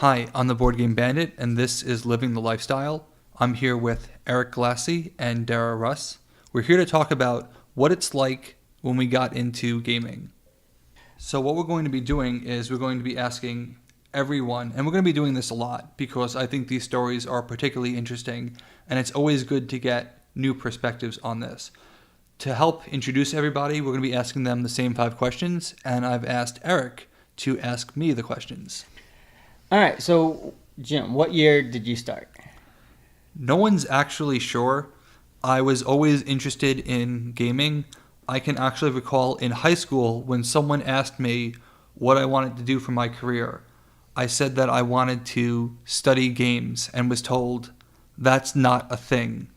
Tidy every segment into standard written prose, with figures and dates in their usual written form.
Hi, I'm the board game Bandit, and this is Living the Lifestyle. I'm here with Eric Glassy and Dara Russ. We're here to talk about what it's like when we got into gaming. So what we're going to be doing is we're going to be asking everyone, and we're going to be doing this a lot because I think these stories are particularly interesting, and it's always good to get new perspectives on this. To help introduce everybody, we're going to be asking them the same 5 questions, and I've asked Eric to ask me the questions. All right, so Jim, what year did you start? No one's actually sure. I was always interested in gaming. I can actually recall in high school when someone asked me what I wanted to do for my career. I said that I wanted to study games and was told that's not a thing.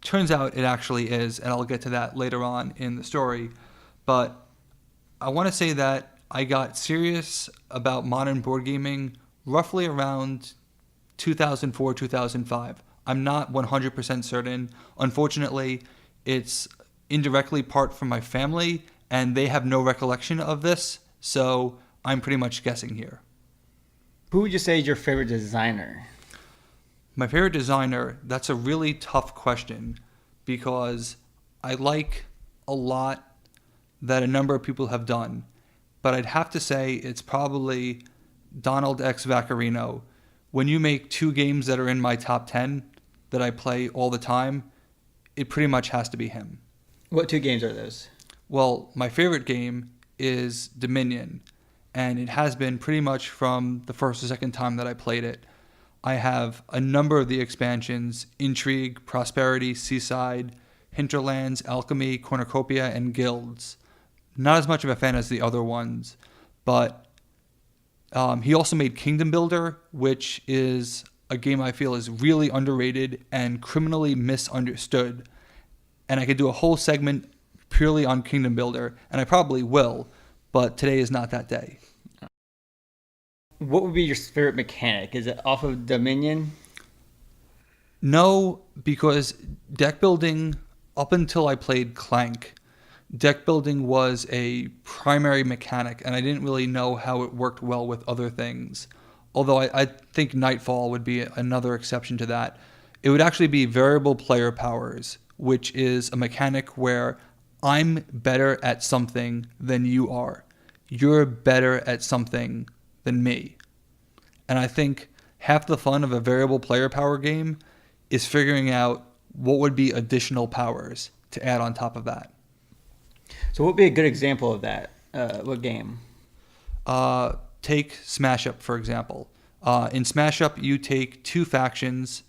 Turns out it actually is, and I'll get to that later on in the story. But I want to say that I got serious about modern board gaming roughly around 2004, 2005. I'm not 100% certain. Unfortunately, it's indirectly part from my family, and they have no recollection of this, so I'm pretty much guessing here. Who would you say is your favorite designer? My favorite designer, that's a really tough question because I like a lot that a number of people have done. But I'd have to say it's probably Donald X. Vaccarino. When you make 2 games that are in my top 10 that I play all the time, it pretty much has to be him. What 2 games are those? Well, my favorite game is Dominion, and it has been pretty much from the first or second time that I played it. I have a number of the expansions: Intrigue, Prosperity, Seaside, Hinterlands, Alchemy, Cornucopia, and Guilds. Not as much of a fan as the other ones, but he also made Kingdom Builder, which is a game I feel is really underrated and criminally misunderstood. And I could do a whole segment purely on Kingdom Builder, and I probably will, but today is not that day. What would be your favorite mechanic? Is it off of Dominion? No, because deck building, up until I played Clank, deck building was a primary mechanic, and I didn't really know how it worked well with other things. Although I think Nightfall would be another exception to that. It would actually be variable player powers, which is a mechanic where I'm better at something than you are. You're better at something than me. And I think half the fun of a variable player power game is figuring out what would be additional powers to add on top of that. So what would be a good example of that? What game? Take Smash Up, for example. In Smash Up, you take 2 factions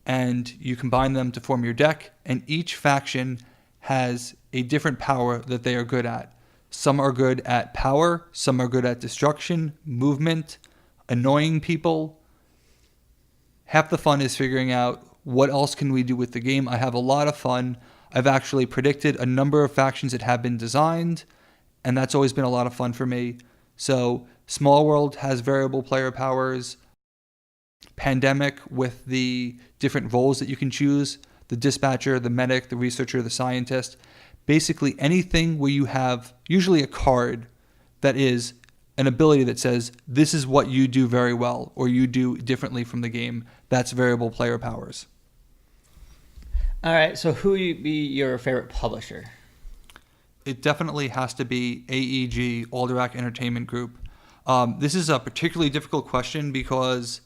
and you combine them to form your deck, and each faction has a different power that they are good at. Some are good at power, some are good at destruction, movement, annoying people. Half the fun is figuring out what else can we do with the game. I have a lot of fun. I've actually predicted a number of factions that have been designed, and that's always been a lot of fun for me. So Small World has variable player powers. Pandemic with the different roles that you can choose: the dispatcher, the medic, the researcher, the scientist. Basically anything where you have usually a card that is an ability that says this is what you do very well or you do differently from the game. That's variable player powers. All right, so who would be your favorite publisher? It definitely has to be AEG, Alderac Entertainment Group. This is a particularly difficult question because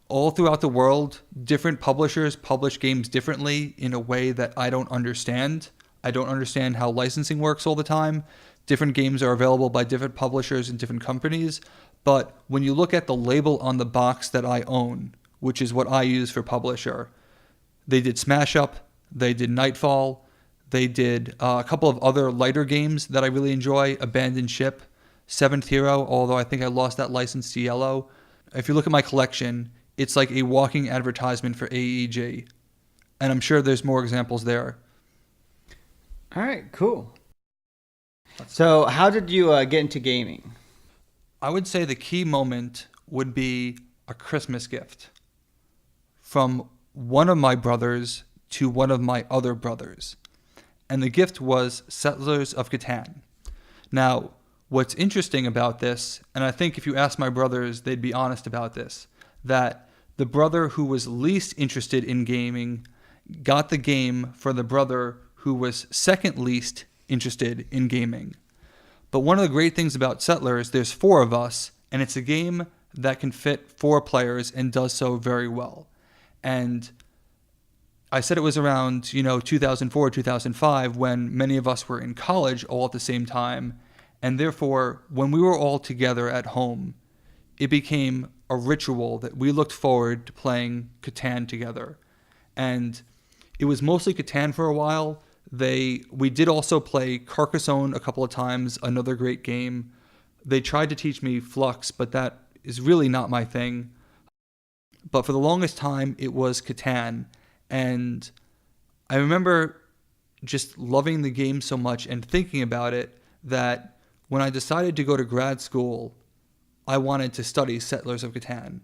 all throughout the world, different publishers publish games differently in a way that I don't understand. I don't understand how licensing works all the time. Different games are available by different publishers and different companies. But when you look at the label on the box that I own, which is what I use for publisher, they did Smash Up, they did Nightfall, they did a couple of other lighter games that I really enjoy: Abandoned Ship, Seventh Hero, although I think I lost that license to Yellow. If you look at my collection, it's like a walking advertisement for AEG. And I'm sure there's more examples there. All right, cool. So how did you get into gaming? I would say the key moment would be a Christmas gift from one of my brothers to one of my other brothers. And the gift was Settlers of Catan. Now, what's interesting about this, and I think if you ask my brothers, they'd be honest about this, that the brother who was least interested in gaming got the game for the brother who was second least interested in gaming. But one of the great things about Settlers, there's 4 of us, and it's a game that can fit 4 players and does so very well. And I said it was around, 2004, 2005, when many of us were in college all at the same time. And therefore, when we were all together at home, it became a ritual that we looked forward to playing Catan together. And it was mostly Catan for a while. We did also play Carcassonne a couple of times, another great game. They tried to teach me Flux, but that is really not my thing. But for the longest time, it was Catan. And I remember just loving the game so much and thinking about it that when I decided to go to grad school, I wanted to study Settlers of Catan.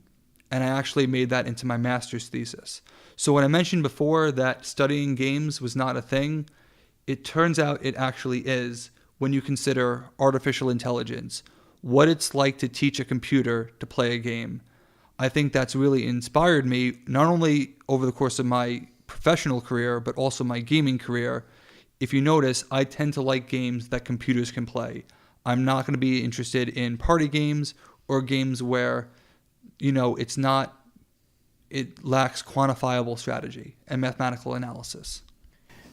And I actually made that into my master's thesis. So when I mentioned before that studying games was not a thing, it turns out it actually is when you consider artificial intelligence, what it's like to teach a computer to play a game. I think that's really inspired me, not only over the course of my professional career, but also my gaming career. If you notice, I tend to like games that computers can play. I'm not going to be interested in party games or games where, it lacks quantifiable strategy and mathematical analysis.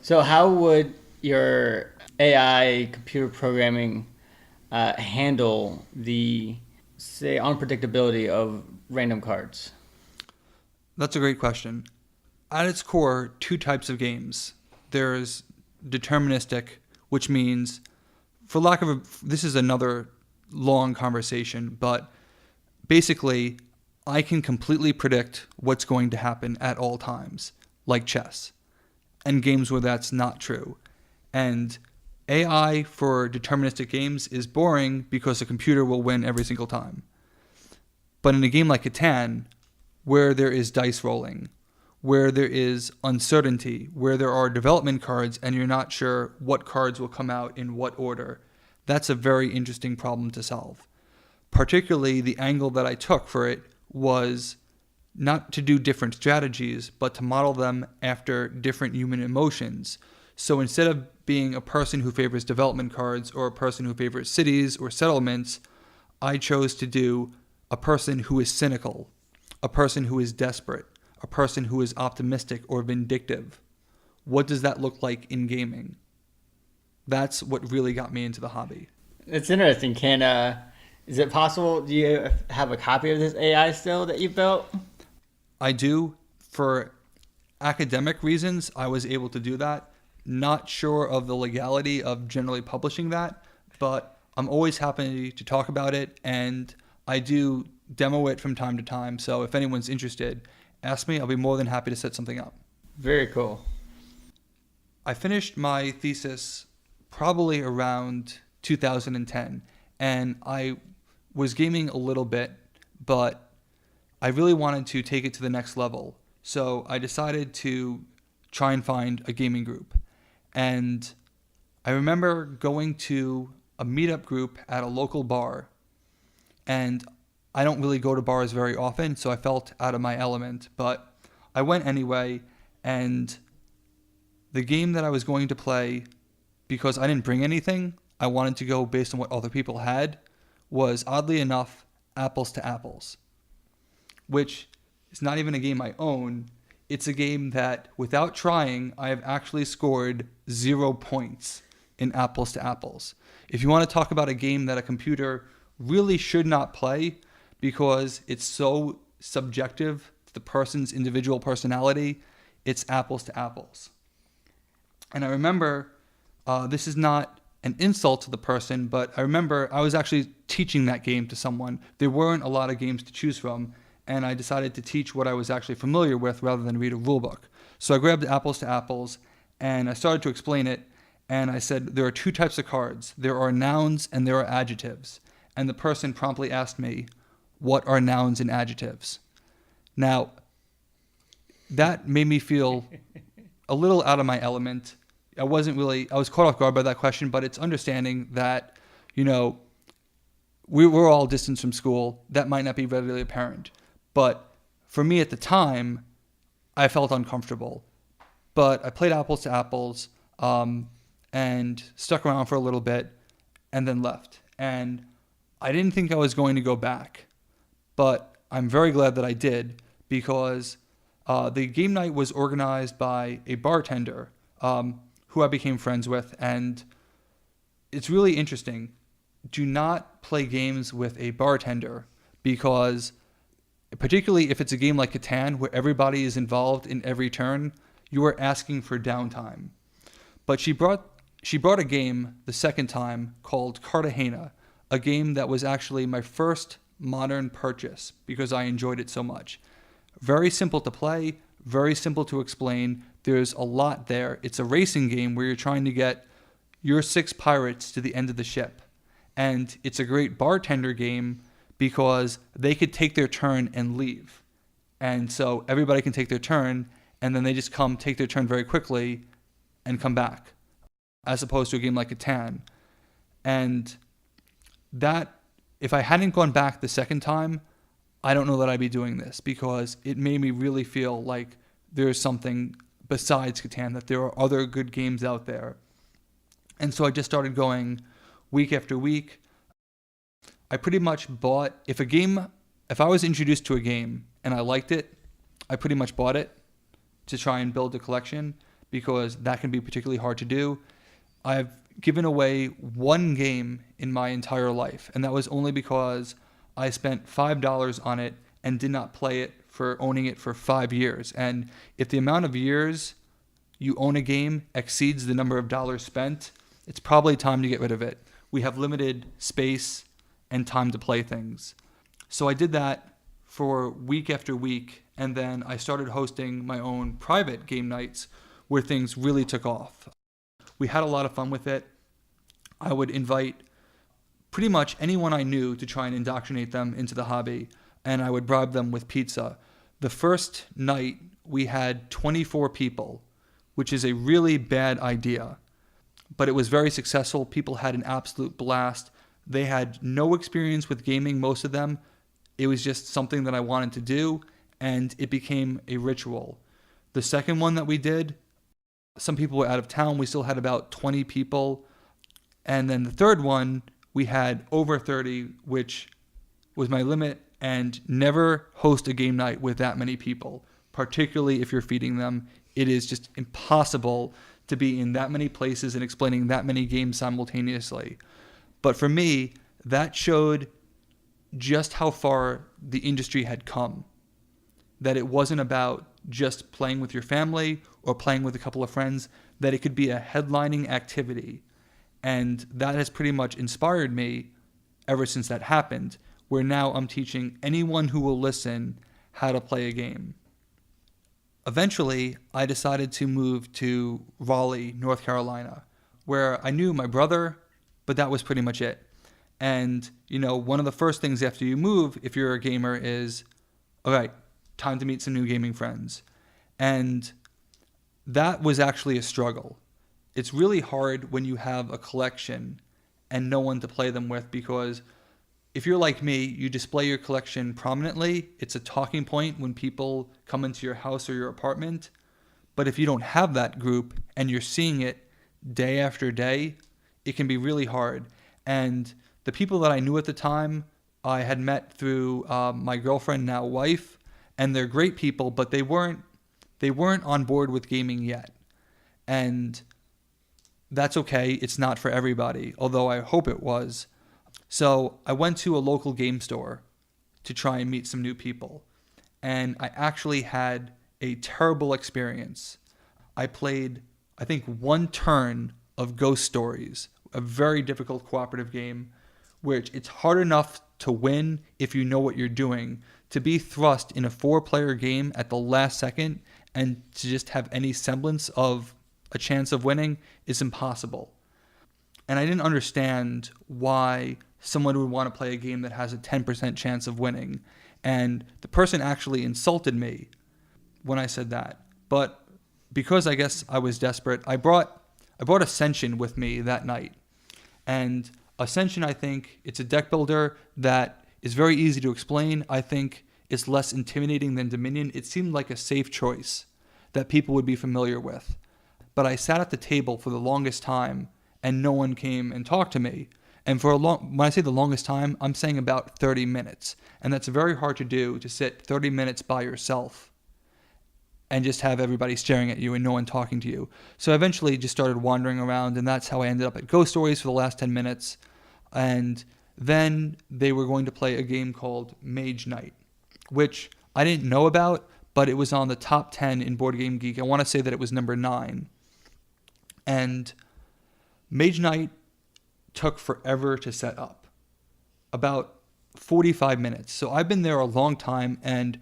So how would your AI computer programming handle the, say, unpredictability of random cards? That's a great question. At its core, 2 types of games. There's deterministic, which means, this is another long conversation, but basically, I can completely predict what's going to happen at all times, like chess, and games where that's not true. And AI for deterministic games is boring because a computer will win every single time. But in a game like Catan, where there is dice rolling, where there is uncertainty, where there are development cards and you're not sure what cards will come out in what order, that's a very interesting problem to solve. Particularly, the angle that I took for it was not to do different strategies, but to model them after different human emotions. So instead of being a person who favors development cards or a person who favors cities or settlements, I chose to do a person who is cynical, a person who is desperate, a person who is optimistic or vindictive. What does that look like in gaming? That's what really got me into the hobby. It's interesting. Is it possible, do you have a copy of this AI still that you built? I do. For academic reasons, I was able to do that. Not sure of the legality of generally publishing that, but I'm always happy to talk about it, and I do demo it from time to time. So if anyone's interested, ask me. I'll be more than happy to set something up. Very cool. I finished my thesis probably around 2010, and I was gaming a little bit, but I really wanted to take it to the next level. So I decided to try and find a gaming group. And I remember going to a meetup group at a local bar, and I don't really go to bars very often, so I felt out of my element, but I went anyway, and the game that I was going to play, because I didn't bring anything, I wanted to go based on what other people had, was oddly enough Apples to Apples, which is not even a game I own. It's a game that, without trying, I have actually scored 0 points in Apples to Apples. If you want to talk about a game that a computer really should not play because it's so subjective to the person's individual personality, it's Apples to Apples. And I remember, this is not an insult to the person, but I remember I was actually teaching that game to someone. There weren't a lot of games to choose from, and I decided to teach what I was actually familiar with rather than read a rule book. So I grabbed Apples to Apples, and I started to explain it, and I said, there are 2 types of cards. There are nouns and there are adjectives. And the person promptly asked me, what are nouns and adjectives? Now, that made me feel a little out of my element. I was caught off guard by that question, but it's understanding that, we were all distanced from school. That might not be readily apparent. But for me at the time, I felt uncomfortable. But I played apples to apples and stuck around for a little bit and then left. And I didn't think I was going to go back. But I'm very glad that I did, because the game night was organized by a bartender who I became friends with. And it's really interesting. Do not play games with a bartender, because particularly if it's a game like Catan where everybody is involved in every turn, you are asking for downtime. But she brought a game the second time called Cartagena, a game that was actually my first modern purchase because I enjoyed it so much. Very simple to play, very simple to explain. There's a lot there. It's a racing game where you're trying to get your 6 pirates to the end of the ship. And it's a great bartender game because they could take their turn and leave. And so everybody can take their turn, and then they just come take their turn very quickly and come back, as opposed to a game like Catan. And that, if I hadn't gone back the second time, I don't know that I'd be doing this, because it made me really feel like there's something besides Catan, that there are other good games out there. And so I just started going week after week. I pretty much bought, if I was introduced to a game and I liked it, I pretty much bought it to try and build a collection, because that can be particularly hard to do. I've given away one game in my entire life, and that was only because I spent $5 on it and did not play it for owning it for 5 years. And if the amount of years you own a game exceeds the number of dollars spent, it's probably time to get rid of it. We have limited space and time to play things. So I did that for week after week, and then I started hosting my own private game nights where things really took off. We had a lot of fun with it. I would invite pretty much anyone I knew to try and indoctrinate them into the hobby, and I would bribe them with pizza. The first night, we had 24 people, which is a really bad idea, but it was very successful. People had an absolute blast. They had no experience with gaming, most of them. It was just something that I wanted to do, and it became a ritual. The second one that we did, some people were out of town. We still had about 20 people. And then the third one, we had over 30, which was my limit. And never host a game night with that many people, particularly if you're feeding them. It is just impossible to be in that many places and explaining that many games simultaneously. But for me, that showed just how far the industry had come. That it wasn't about just playing with your family or playing with a couple of friends, that it could be a headlining activity. And that has pretty much inspired me ever since that happened, where now I'm teaching anyone who will listen how to play a game. Eventually, I decided to move to Raleigh, North Carolina, where I knew my brother, but that was pretty much it. And, one of the first things after you move, if you're a gamer, is, all right, time to meet some new gaming friends. And that was actually a struggle. It's really hard when you have a collection and no one to play them with, because if you're like me, you display your collection prominently. It's a talking point when people come into your house or your apartment. But if you don't have that group and you're seeing it day after day, it can be really hard. And the people that I knew at the time, I had met through my girlfriend, now wife, and they're great people, but they weren't on board with gaming yet. And that's okay. It's not for everybody, although I hope it was. So I went to a local game store to try and meet some new people. And I actually had a terrible experience. I played, I think, one turn of Ghost Stories, a very difficult cooperative game, which it's hard enough to win if you know what you're doing. To be thrust in a 4-player game at the last second and to just have any semblance of a chance of winning is impossible. And I didn't understand why someone would want to play a game that has a 10% chance of winning. And the person actually insulted me when I said that. But because I guess I was desperate, I brought Ascension with me that night. And Ascension, I think it's a deck builder that is very easy to explain. I think it's less intimidating than Dominion. It seemed like a safe choice that people would be familiar with. But I sat at the table for the longest time and no one came and talked to me. And when I say the longest time, I'm saying about 30 minutes. And that's very hard to do, to sit 30 minutes by yourself and just have everybody staring at you and no one talking to you. So I eventually just started wandering around, and that's how I ended up at Ghost Stories for the last 10 minutes. And then they were going to play a game called Mage Knight, which I didn't know about, but it was on the top 10 in Board Game Geek. I want to say that it was number 9. And Mage Knight took forever to set up, about 45 minutes. So I've been there a long time, and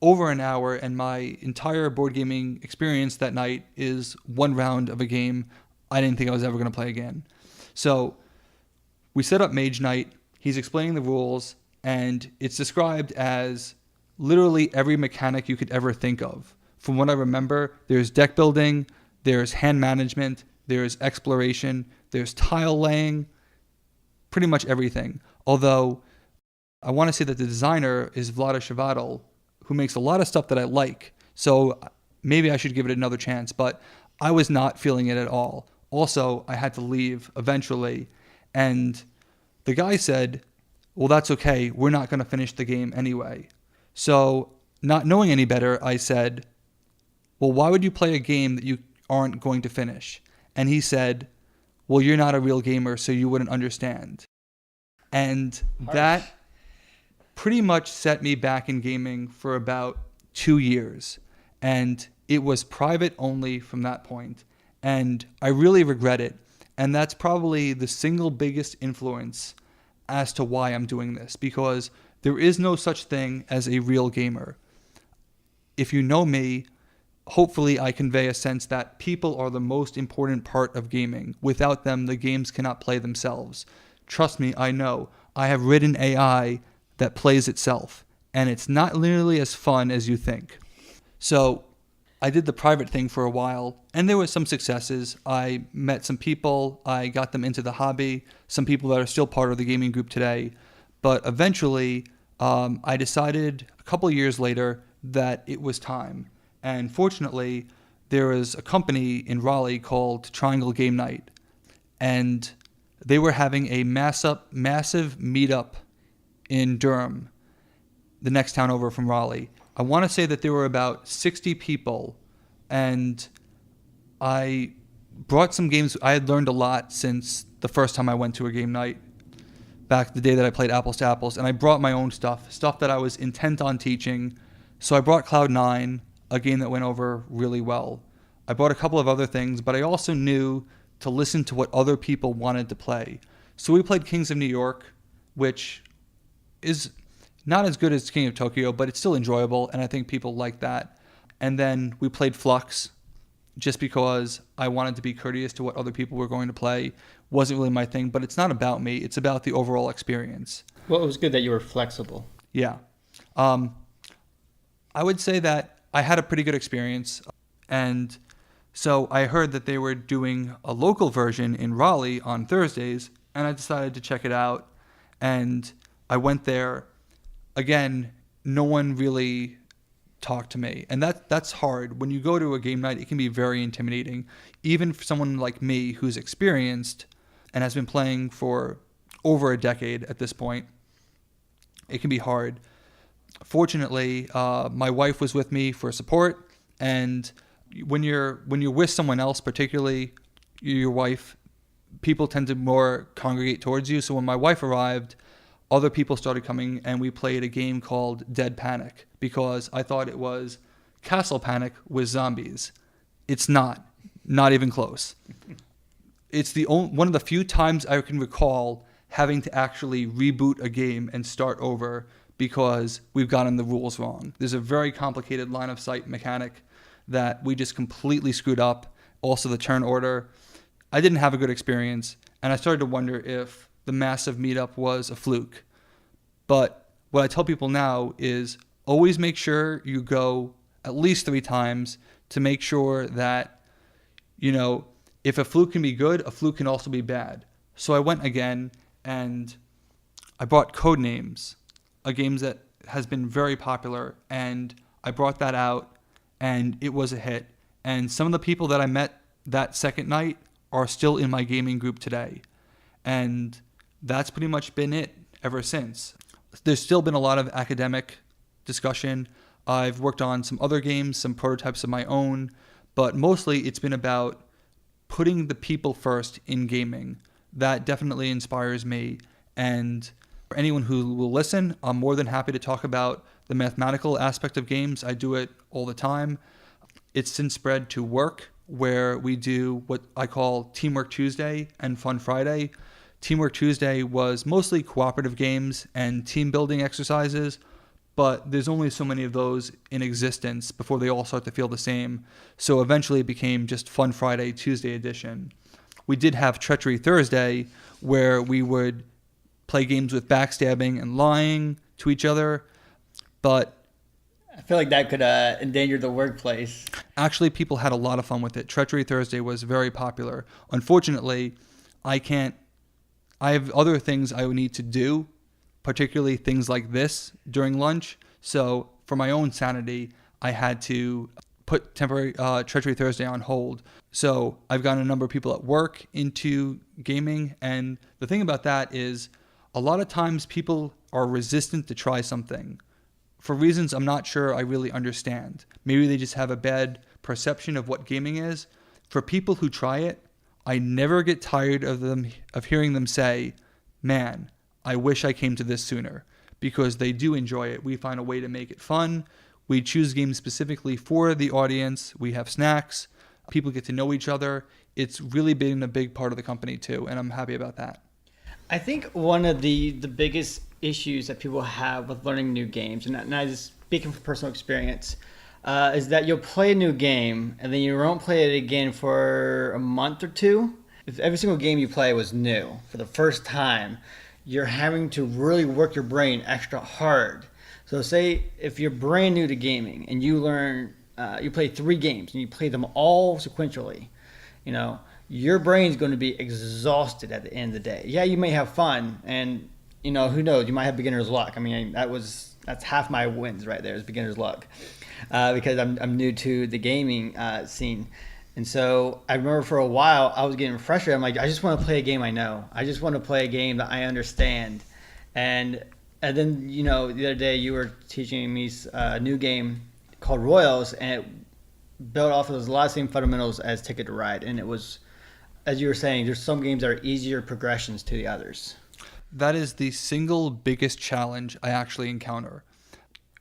over an hour, and my entire board gaming experience that night is one round of a game I didn't think I was ever going to play again. So we set up Mage Knight. He's explaining the rules, and it's described as literally every mechanic you could ever think of. From what I remember, there's deck building, there's hand management, there's exploration, there's tile laying, pretty much everything. Although I want to say that the designer is Vlada Shevadl, who makes a lot of stuff that I like. So maybe I should give it another chance, but I was not feeling it at all. Also, I had to leave eventually, and the guy said, well, that's okay. We're not going to finish the game anyway. So not knowing any better, I said, well, why would you play a game that you aren't going to finish? And he said, well, you're not a real gamer, so you wouldn't understand. And Harsh. That pretty much set me back in gaming for about 2 years. And it was private only from that point. And I really regret it. And that's probably the single biggest influence as to why I'm doing this, because there is no such thing as a real gamer. If you know me, hopefully I convey a sense that people are the most important part of gaming. Without them, the games cannot play themselves. Trust me, I know. I have written AI that plays itself, and it's not nearly as fun as you think. So I did the private thing for a while, and there were some successes. I met some people. I got them into the hobby, some people that are still part of the gaming group today. But eventually, I decided a couple of years later that it was time. And fortunately, there was a company in Raleigh called Triangle Game Night, and they were having a massive meetup in Durham, the next town over from Raleigh. I want to say that there were about 60 people, and I brought some games. I had learned a lot since the first time I went to a game night, back the day that I played Apples to Apples, and I brought my own stuff that I was intent on teaching. So I brought Cloud 9, a game that went over really well. I brought a couple of other things, but I also knew to listen to what other people wanted to play. So we played Kings of New York, which is not as good as King of Tokyo, but it's still enjoyable, and I think people like that. And then we played Flux, just because I wanted to be courteous to what other people were going to play. Wasn't really my thing, but it's not about me. It's about the overall experience. Well, it was good that you were flexible. Yeah. I would say that I had a pretty good experience, and so I heard that they were doing a local version in Raleigh on Thursdays, and I decided to check it out, and I went there. Again, no one really talked to me, and that's hard. When you go to a game night, it can be very intimidating, even for someone like me who's experienced and has been playing for over a decade at this point. It can be hard. Fortunately, my wife was with me for support, and when you're with someone else, particularly your wife, people tend to more congregate towards you. So when my wife arrived, other people started coming, and we played a game called Dead Panic, because I thought it was Castle Panic with zombies. It's not even close. It's one of the few times I can recall having to actually reboot a game and start over because we've gotten the rules wrong. There's a very complicated line of sight mechanic that we just completely screwed up. Also the turn order. I didn't have a good experience, and I started to wonder if the massive meetup was a fluke. But what I tell people now is always make sure you go at least 3 times to make sure that, if a fluke can be good, a fluke can also be bad. So I went again and I brought Codenames, a game that has been very popular, and I brought that out and it was a hit. And some of the people that I met that second night are still in my gaming group today. And that's pretty much been it ever since. There's still been a lot of academic discussion. I've worked on some other games, some prototypes of my own, but mostly it's been about putting the people first in gaming. That definitely inspires me. And for anyone who will listen, I'm more than happy to talk about the mathematical aspect of games. I do it all the time. It's since spread to work, where we do what I call Teamwork Tuesday and Fun Friday. Teamwork Tuesday was mostly cooperative games and team building exercises, but there's only so many of those in existence before they all start to feel the same. So eventually it became just Fun Friday, Tuesday edition. We did have Treachery Thursday, where we would play games with backstabbing and lying to each other, but I feel like that could endanger the workplace. actually people had a lot of fun with it. Treachery Thursday was very popular. Unfortunately, I have other things I would need to do, particularly things like this during lunch. So for my own sanity, I had to put temporary Treachery Thursday on hold. So I've gotten a number of people at work into gaming. And the thing about that is a lot of times people are resistant to try something for reasons I'm not sure I really understand. Maybe they just have a bad perception of what gaming is. For people who try it, I never get tired of hearing them say, man, I wish I came to this sooner, because they do enjoy it. We find a way to make it fun. We choose games specifically for the audience. We have snacks. People get to know each other. It's really been a big part of the company too, and I'm happy about that. I think one of the biggest issues that people have with learning new games, and I just speaking from personal experience, is that you'll play a new game and then you won't play it again for a month or two. If every single game you play was new for the first time, you're having to really work your brain extra hard. So say if you're brand new to gaming and you learn, you play 3 games and you play them all sequentially, your brain's going to be exhausted at the end of the day. Yeah, you may have fun, and who knows, you might have beginner's luck. I mean, that's half my wins right there is beginner's luck, because I'm new to the gaming scene. And so I remember for a while I was getting frustrated. I'm like, I just want to play a game I know. I just want to play a game that I understand. And then the other day you were teaching me a new game called Royals, and it built off of a lot of the same fundamentals as Ticket to Ride. And it was, as you were saying, there's some games that are easier progressions to the others. That is the single biggest challenge I actually encounter.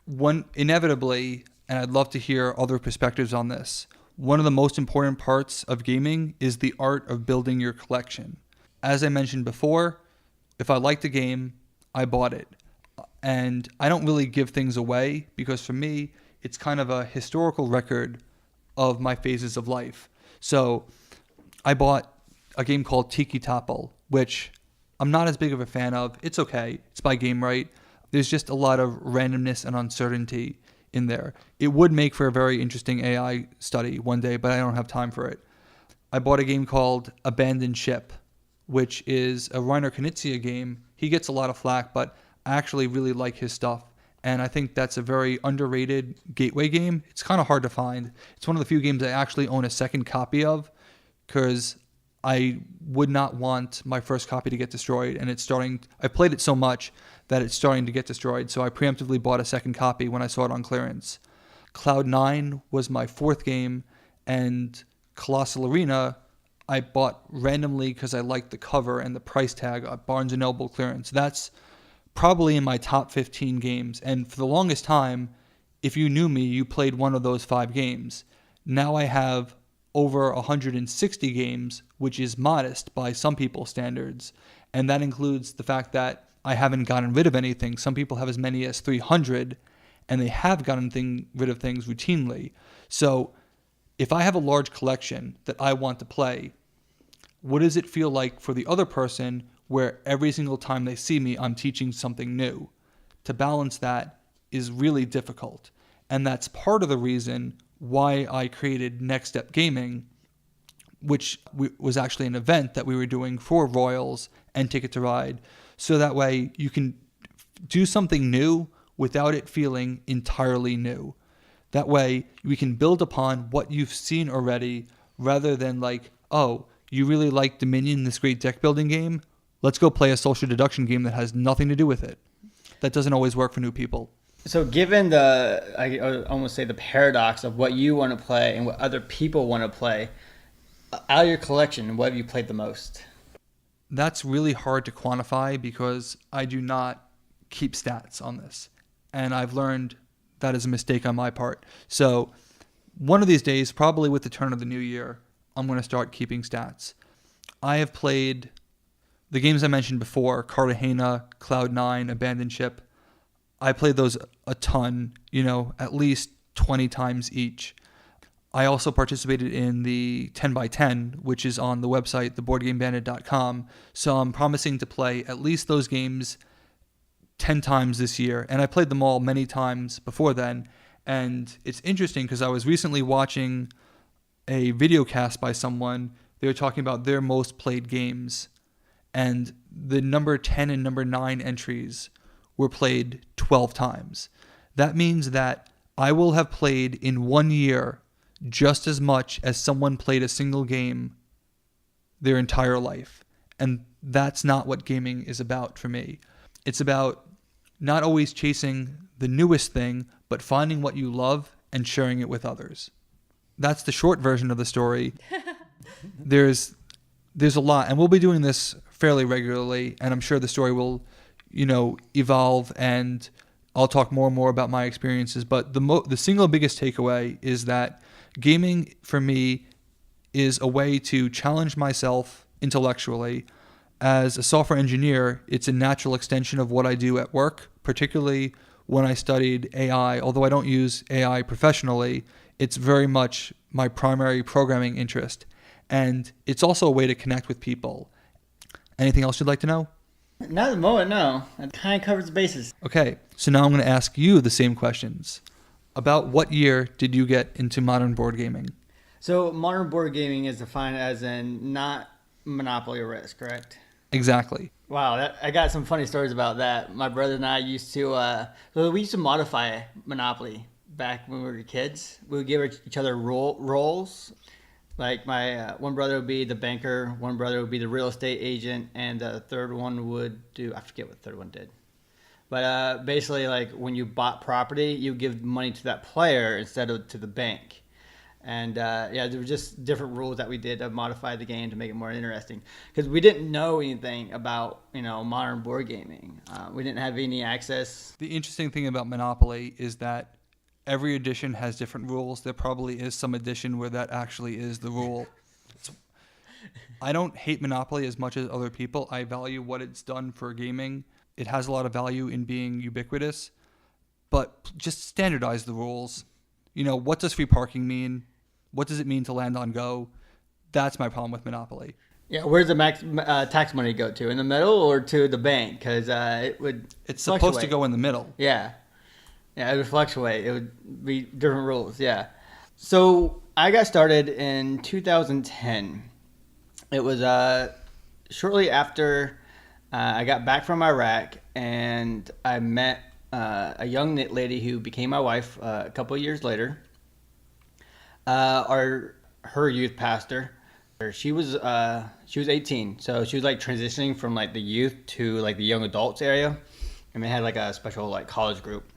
One, inevitably, and I'd love to hear other perspectives on this, one of the most important parts of gaming is the art of building your collection. As I mentioned before, if I liked a game, I bought it. And I don't really give things away because for me, it's kind of a historical record of my phases of life. So I bought a game called Tiki Topple, which I'm not as big of a fan of. It's okay. It's by Game Right. There's just a lot of randomness and uncertainty in there. It would make for a very interesting AI study one day, but I don't have time for it. I bought a game called Abandoned Ship, which is a Reiner Knizia game. He gets a lot of flack, but I actually really like his stuff. And I think that's a very underrated gateway game. It's kind of hard to find. It's one of the few games I actually own a second copy of because I would not want my first copy to get destroyed. And I played it so much that it's starting to get destroyed. So I preemptively bought a second copy when I saw it on clearance. Cloud 9 was my 4th game, and Colossal Arena I bought randomly because I liked the cover and the price tag at Barnes & Noble clearance. That's probably in my top 15 games. And for the longest time, if you knew me, you played one of those 5 games. Now I have over 160 games, which is modest by some people's standards. And that includes the fact that I haven't gotten rid of anything. Some people have as many as 300, and they have gotten rid of things routinely. So if I have a large collection that I want to play, what does it feel like for the other person where every single time they see me, I'm teaching something new? To balance that is really difficult. And that's part of the reason why I created Next Step Gaming, which was actually an event that we were doing for Royals and Ticket to Ride. So that way you can do something new without it feeling entirely new. That way we can build upon what you've seen already rather than like, oh, you really like Dominion, this great deck building game? Let's go play a social deduction game that has nothing to do with it. That doesn't always work for new people. So given the, I almost say the paradox of what you want to play and what other people want to play, out of your collection, what have you played the most? That's really hard to quantify because I do not keep stats on this. And I've learned that is a mistake on my part. So one of these days, probably with the turn of the new year, I'm going to start keeping stats. I have played the games I mentioned before, Cartagena, Cloud9, Abandoned Ship. I played those a ton, at least 20 times each. I also participated in the 10x10, which is on the website, theboardgamebandit.com. So I'm promising to play at least those games 10 times this year. And I played them all many times before then. And it's interesting because I was recently watching a video cast by someone. They were talking about their most played games. And the number 10 and number 9 entries were played 12 times. That means that I will have played in 1 year just as much as someone played a single game their entire life. And that's not what gaming is about for me. It's about not always chasing the newest thing, but finding what you love and sharing it with others. That's the short version of the story. There's a lot, and we'll be doing this fairly regularly, and I'm sure the story will, evolve, and I'll talk more and more about my experiences. But the single biggest takeaway is that gaming for me is a way to challenge myself intellectually. As a software engineer, it's a natural extension of what I do at work, particularly when I studied AI. Although I don't use AI professionally, it's very much my primary programming interest. And it's also a way to connect with people. Anything else you'd like to know? Not at the moment, no. It kind of covers the bases. Okay, so now I'm going to ask you the same questions. About what year did you get into modern board gaming? So modern board gaming is defined as in not Monopoly or Risk, correct? Exactly. Wow, I got some funny stories about that. My brother and I used to, we used to modify Monopoly back when we were kids. We would give each other roles. Like my one brother would be the banker, one brother would be the real estate agent, and the third one would do, I forget what the third one did. But basically, like when you bought property, you give money to that player instead of to the bank. And there were just different rules that we did to modify the game to make it more interesting. Because we didn't know anything about, modern board gaming. We didn't have any access. The interesting thing about Monopoly is that every edition has different rules. There probably is some edition where that actually is the rule. I don't hate Monopoly as much as other people. I value what it's done for gaming. It has a lot of value in being ubiquitous, but just standardize the rules. What does free parking mean? What does it mean to land on go? That's my problem with Monopoly. Yeah, where's the max tax money go to? In the middle or to the bank? Because it's supposed to go in the middle. Yeah. Yeah, it would fluctuate. It would be different rules, yeah. So I got started in 2010. It was shortly after I got back from Iraq, and I met a young lady who became my wife a couple of years later. Her youth pastor, she was 18, so she was like transitioning from like the youth to like the young adults area, and they had like a special like college group.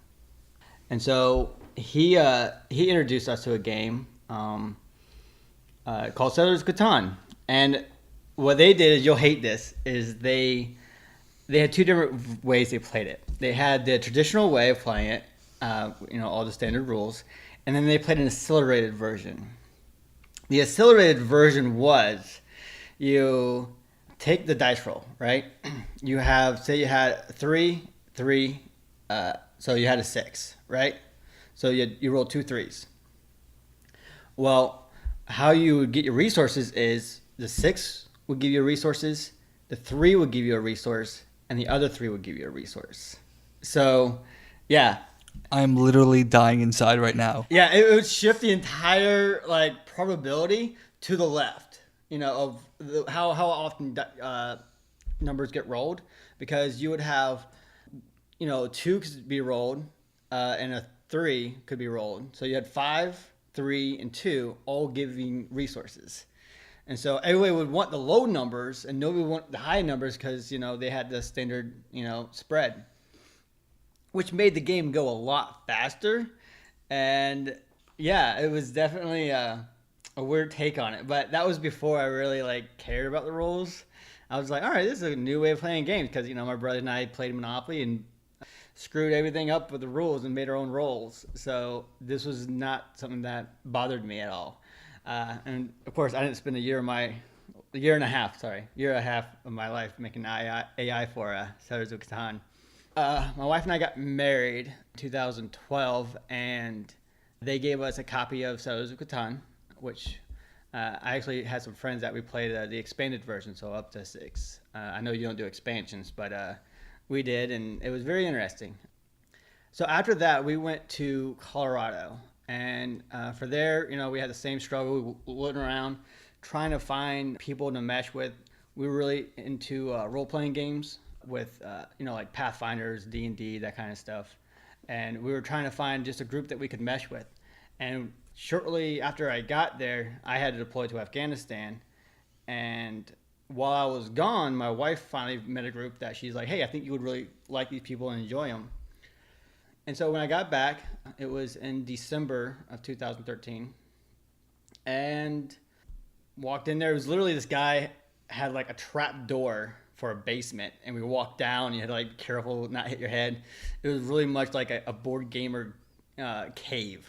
And so he introduced us to a game called Settlers Catan. And what they did is, you'll hate this, is they had two different ways they played it. They had the traditional way of playing it, all the standard rules, and then they played an accelerated version. The accelerated version was, you take the dice roll, right? You had 3, so you had a 6, right? So you roll 2 3s. Well, how you would get your resources is the 6 would give you resources, the 3 would give you a resource, and the other 3 would give you a resource. So, yeah. I'm literally dying inside right now. Yeah, it would shift the entire like probability to the left. of how often numbers get rolled, because you would have, two could be rolled, and a three could be rolled. So you had 5, 3, and 2 all giving resources. And so everybody would want the low numbers and nobody would want the high numbers because, they had the standard, spread, which made the game go a lot faster. And yeah, it was definitely a weird take on it. But that was before I really cared about the rules. I was like, all right, this is a new way of playing games because, my brother and I played Monopoly and screwed everything up with the rules and made our own roles. So this was not something that bothered me at all. And of course, I didn't spend a year and a half of my life making AI for Settlers of Catan. My wife and I got married in 2012, and they gave us a copy of Settlers of Catan, which I actually had some friends that we played the expanded version, so up to 6. I know you don't do expansions, but we did, and it was very interesting. So after that, we went to Colorado. And for there, we had the same struggle. We went around trying to find people to mesh with. We were really into role-playing games with, like Pathfinders, D&D, that kind of stuff. And we were trying to find just a group that we could mesh with. And shortly after I got there, I had to deploy to Afghanistan. And while I was gone, my wife finally met a group that she's like, hey, I think you would really like these people and enjoy them. And so when I got back, it was in December of 2013, and walked in there. It was literally this guy had a trap door for a basement, and we walked down. You had to be careful not hit your head. It was really much like a board gamer cave.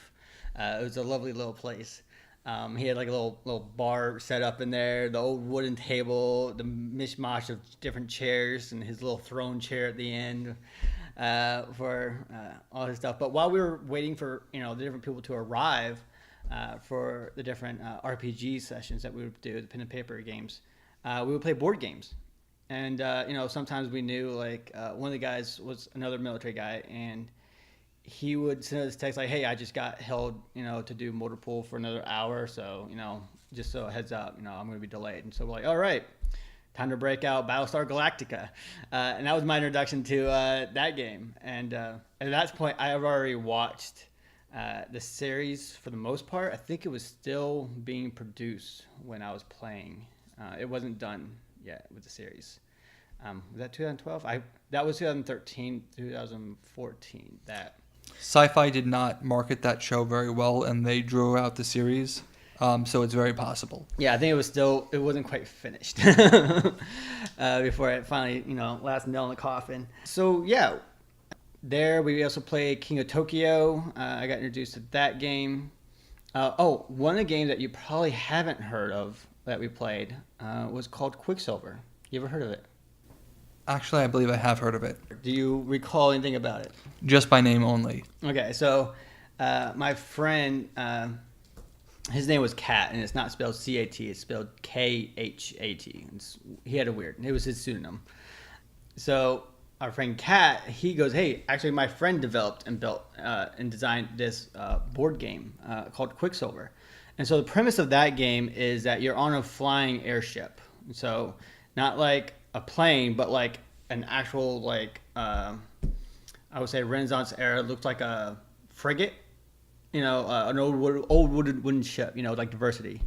It was a lovely little place. He had a little bar set up in there, the old wooden table, the mishmash of different chairs, and his little throne chair at the end. For all his stuff. But while we were waiting for the different people to arrive for the different RPG sessions that we would do, the pen and paper games, we would play board games. And sometimes we knew one of the guys was another military guy, and he would send us text like, hey, I just got held to do motor pool for another hour, so just so heads up, I'm going to be delayed. And so we're like, all right, time to break out Battlestar Galactica. And that was my introduction to that game. And at that point, I have already watched the series for the most part. I think it was still being produced when I was playing. It wasn't done yet with the series. Was that 2012? That was 2013, 2014. That Sci-Fi did not market that show very well, and they drew out the series. So it's very possible. Yeah, I think it wasn't quite finished before it finally, last nail in the coffin. So yeah, there we also played King of Tokyo. I got introduced to that game. One of the games that you probably haven't heard of that we played was called Quicksilver. You ever heard of it? Actually, I believe I have heard of it. Do you recall anything about it? Just by name only. Okay, so my friend... his name was Kat, and it's not spelled C-A-T. It's spelled K-H-A-T. He had it was his pseudonym. So our friend Kat, he goes, hey, actually my friend developed and built and designed this board game called Quicksilver. And so the premise of that game is that you're on a flying airship. So not like a plane, but like an actual, I would say Renaissance era, looked like a frigate. An old wooden ship, like Diversity.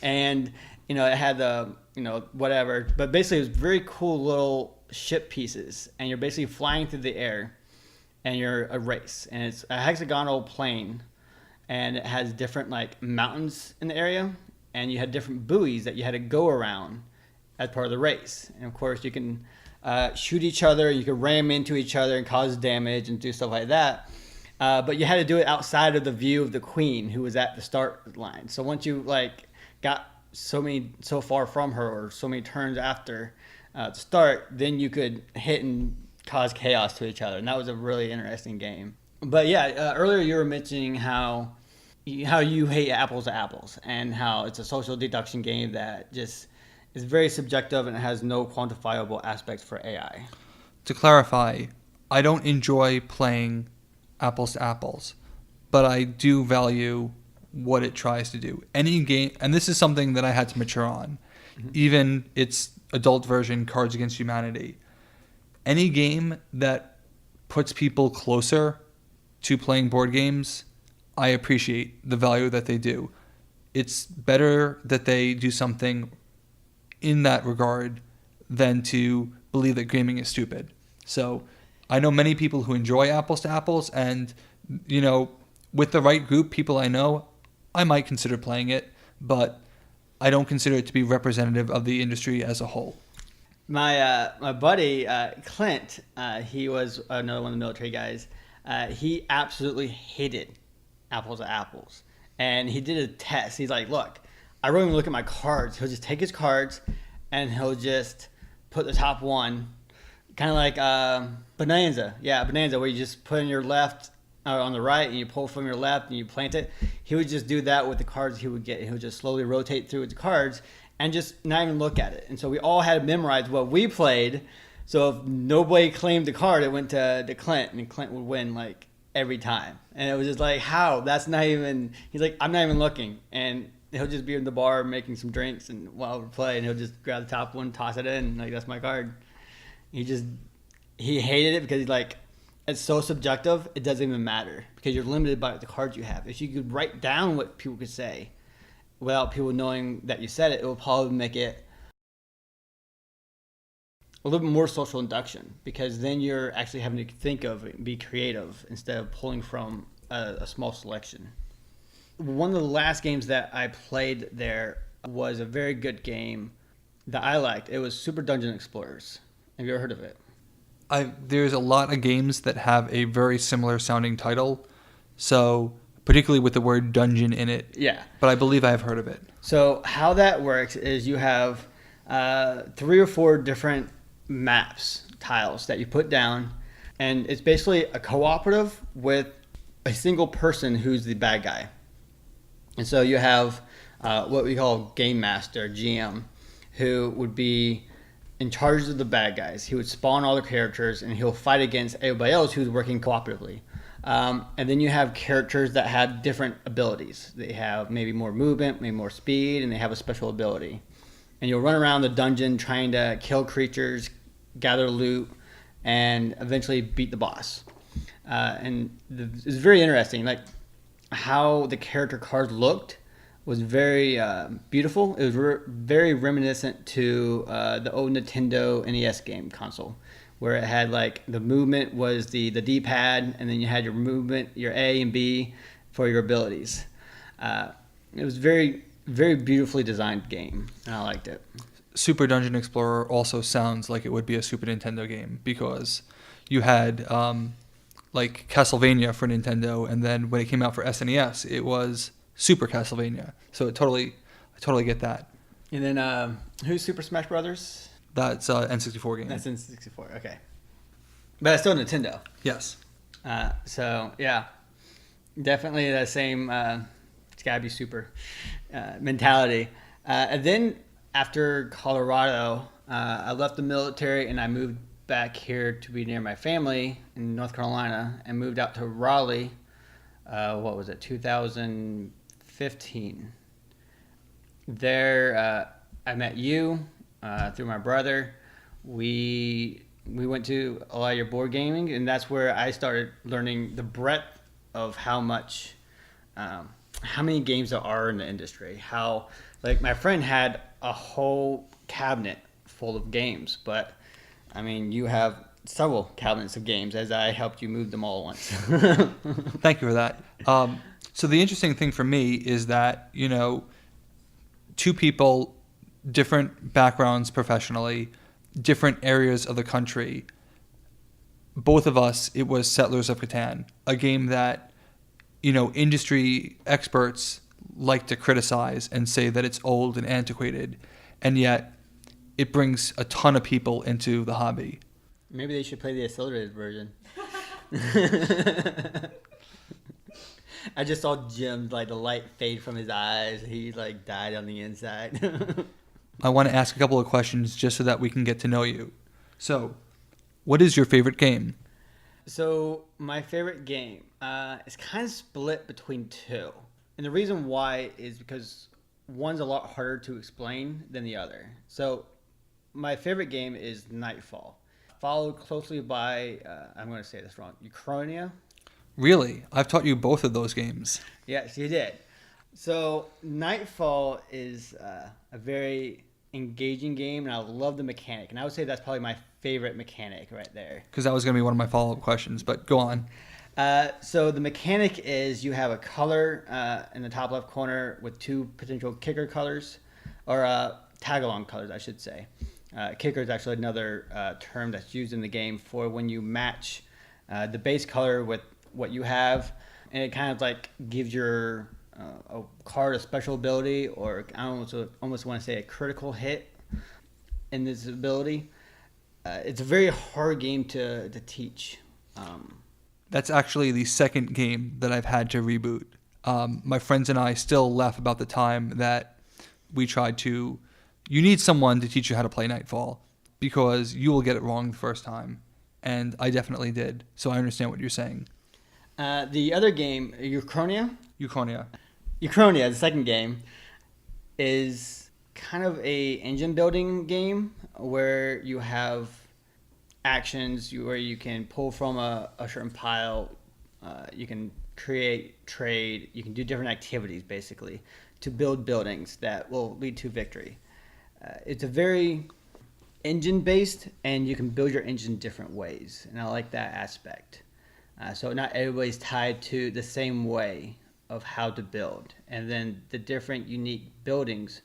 And, it had the, whatever. But basically, it was very cool little ship pieces. And you're basically flying through the air. And you're a race. And it's a hexagonal plane. And it has different, mountains in the area. And you had different buoys that you had to go around as part of the race. And, of course, you can shoot each other. You can ram into each other and cause damage and do stuff like that. But you had to do it outside of the view of the queen, who was at the start line. So once you got so far from her, or so many turns after the start, then you could hit and cause chaos to each other, and that was a really interesting game. But yeah, earlier you were mentioning how you hate apples to apples, and how it's a social deduction game that just is very subjective and it has no quantifiable aspects for AI. To clarify, I don't enjoy playing apples to apples, but I do value what it tries to do. Any game, and this is something that I had to mature on, even its adult version, Cards Against Humanity. Any game that puts people closer to playing board games, I appreciate the value that they do. It's better that they do something in that regard than to believe that gaming is stupid. So I know many people who enjoy apples to apples, and with the right group, people I know, I might consider playing it, but I don't consider it to be representative of the industry as a whole. My buddy Clint, he was another one of the military guys. He absolutely hated apples to apples, and he did a test. He's like, "Look, I don't even look at my cards. He'll just take his cards, and he'll just put the top one, kind of like Bonanza. Yeah, Bonanza, where you just put in your left on the right, and you pull from your left, and you plant it. He would just do that with the cards he would get. He would just slowly rotate through the cards and just not even look at it. And so we all had to memorize what we played. So if nobody claimed the card, it went to Clint, and Clint would win like every time. And it was just like, how? That's not even. He's like, I'm not even looking, and he'll just be in the bar making some drinks and while we're playing, he'll just grab the top one, toss it in, like that's my card. He hated it because he's like, it's so subjective, it doesn't even matter because you're limited by the cards you have. If you could write down what people could say without people knowing that you said it, it will probably make it a little bit more social induction, because then you're actually having to think of it and be creative instead of pulling from a small selection. One of the last games that I played there was a very good game that I liked. It was Super Dungeon Explorers. Have you ever heard of it? There's a lot of games that have a very similar sounding title, so particularly with the word dungeon in it. Yeah. But I believe I've heard of it. So how that works is you have 3 or 4 different maps, tiles that you put down, and it's basically a cooperative with a single person who's the bad guy. And so you have what we call Game Master, GM, who would be in charge of the bad guys. He would spawn all the characters, and he'll fight against everybody else who's working cooperatively. And then you have characters that have different abilities. They have maybe more movement, maybe more speed, and they have a special ability. And you'll run around the dungeon trying to kill creatures, gather loot, and eventually beat the boss. It's very interesting. Like, how the character cards looked was very beautiful. It was very reminiscent to the old Nintendo NES game console, where it had like the movement was the D-pad, and then you had your movement, your A and B for your abilities. It was very, very beautifully designed game, and I liked it. Super Dungeon Explorer also sounds like it would be a Super Nintendo game, because you had like Castlevania for Nintendo, and then when it came out for SNES, it was Super Castlevania. So I totally get that. And then who's Super Smash Brothers? That's N64 game. That's N64. Okay, but it's still Nintendo. Yes. So yeah, definitely the same. It's gotta be super mentality. And then after Colorado, I left the military and I moved back here to be near my family in North Carolina, and moved out to Raleigh. 2015. There, I met you through my brother. We went to a lot of your board gaming, and that's where I started learning the breadth of how many games there are in the industry. How, like, my friend had a whole cabinet full of games, but I mean, you have several cabinets of games, as I helped you move them all once. Thank you for that. So the interesting thing for me is that, two people, different backgrounds professionally, different areas of the country. Both of us, it was Settlers of Catan, a game that, industry experts like to criticize and say that it's old and antiquated, and yet it brings a ton of people into the hobby. Maybe they should play the accelerated version. I just saw Jim, like, the light fade from his eyes. He, like, died on the inside. I want to ask a couple of questions just so that we can get to know you. So, what is your favorite game? So, my favorite game is kind of split between two. And the reason why is because one's a lot harder to explain than the other. So my favorite game is Nightfall, followed closely by, I'm going to say this wrong, Uchronia. Really? I've taught you both of those games. Yes, you did. So Nightfall is a very engaging game, and I love the mechanic. And I would say that's probably my favorite mechanic right there. Because that was going to be one of my follow-up questions, but go on. So the mechanic is you have a color in the top left corner with two potential kicker colors, or tag-along colors, I should say. Kicker is actually another term that's used in the game for when you match the base color with what you have, and it kind of like gives your a card a special ability, or I almost want to say a critical hit in this ability. It's a very hard game to teach. That's actually the second game that I've had to reboot. My friends and I still laugh about the time that we tried to... You need someone to teach you how to play Nightfall because you will get it wrong the first time. And I definitely did. So I understand what you're saying. The other game, Uchronia, the second game, is kind of a engine building game where you have actions where you can pull from a certain pile, you can create, trade, you can do different activities basically to build buildings that will lead to victory. It's a very engine based, and you can build your engine different ways, and I like that aspect. So not everybody's tied to the same way of how to build, and then the different unique buildings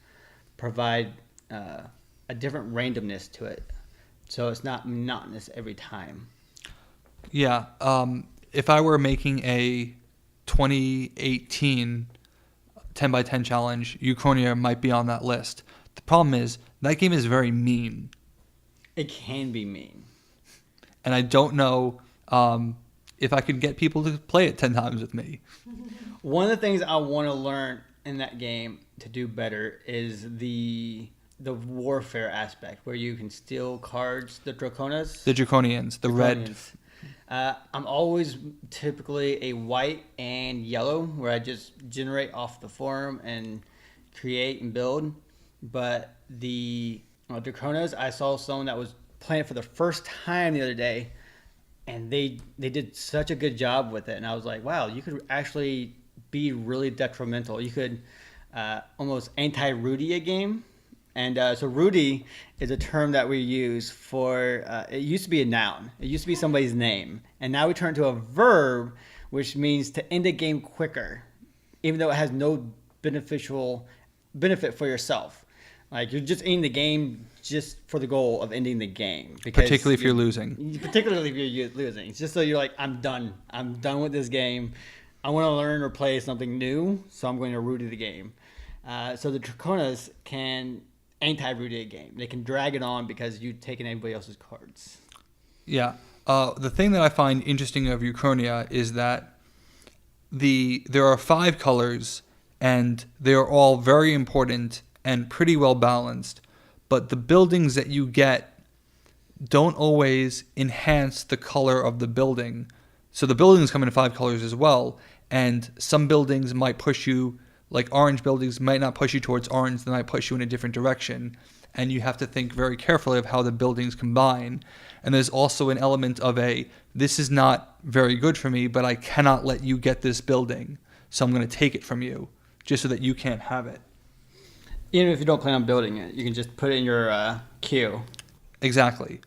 provide a different randomness to it, so it's not monotonous every time. Yeah, if I were making a 2018 10 by 10 challenge, Uchronia might be on that list. The problem is that game is very mean. It can be mean, and I don't know if I could get people to play it 10 times with me. One of the things I want to learn in that game to do better is the warfare aspect, where you can steal cards, the Draconians. The Draconians, the red. I'm always typically a white and yellow, where I just generate off the forum and create and build. But the Draconians, I saw someone that was playing it for the first time the other day, and they did such a good job with it, and I was like, wow, you could actually be really detrimental. You could almost anti-Rudy a game. And so Rudy is a term that we use for, it used to be a noun. It used to be somebody's name. And now we turn to a verb, which means to end a game quicker, even though it has no benefit for yourself. Like, you're just ending the game just for the goal of ending the game. Particularly if you're losing. Particularly if you're losing. It's just so you're like, I'm done. I'm done with this game. I want to learn or play something new, so I'm going to Rudy the game. So the Draconians can anti-Rudy a game. They can drag it on because you've taken everybody else's cards. Yeah. The thing that I find interesting of Uchronia is that there are 5 colors, and they are all very important and pretty well balanced, but the buildings that you get don't always enhance the color of the building. So the buildings come in 5 colors as well, and some buildings might push you, like orange buildings might not push you towards orange, they might push you in a different direction, and you have to think very carefully of how the buildings combine. And there's also an element of this is not very good for me, but I cannot let you get this building, so I'm going to take it from you, just so that you can't have it. Even if you don't plan on building it, you can just put it in your queue. Exactly.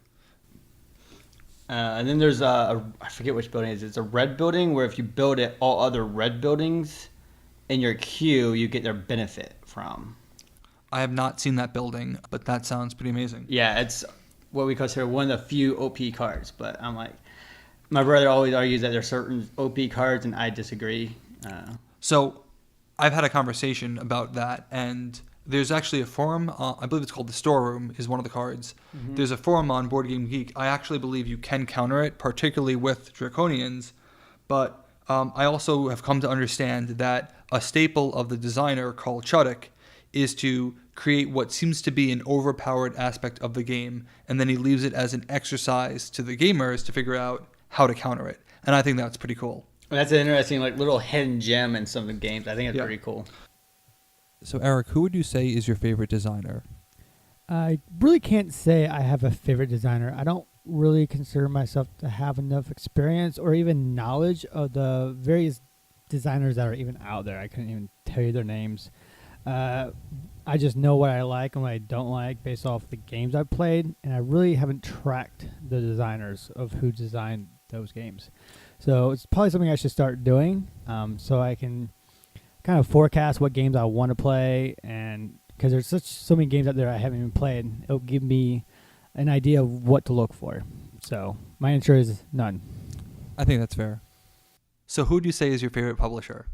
And then there's I forget which building it is. It's a red building where if you build it, all other red buildings in your queue, you get their benefit from. I have not seen that building, but that sounds pretty amazing. Yeah, it's what we consider one of the few OP cards. But I'm like, my brother always argues that there's certain OP cards, and I disagree. So I've had a conversation about that, and there's actually a forum, I believe it's called the Storeroom, is one of the cards. Mm-hmm. There's a forum on Board Game Geek. I actually believe you can counter it, particularly with Draconians, but I also have come to understand that a staple of the designer, Carl Chuddick, is to create what seems to be an overpowered aspect of the game, and then he leaves it as an exercise to the gamers to figure out how to counter it. And I think that's pretty cool. That's an interesting like little hidden gem in some of the games. I think it's Yeah. pretty cool. So Eric, who would you say is your favorite designer? I really can't say I have a favorite designer. I don't really consider myself to have enough experience or even knowledge of the various designers that are even out there. I couldn't even tell you their names. I just know what I like and what I don't like based off the games I've played, and I really haven't tracked the designers of who designed those games. So it's probably something I should start doing, so I can kind of forecast what games I want to play, and because there's so many games out there I haven't even played, it'll give me an idea of what to look for. So my answer is none. I think that's fair. So who do you say is your favorite publisher?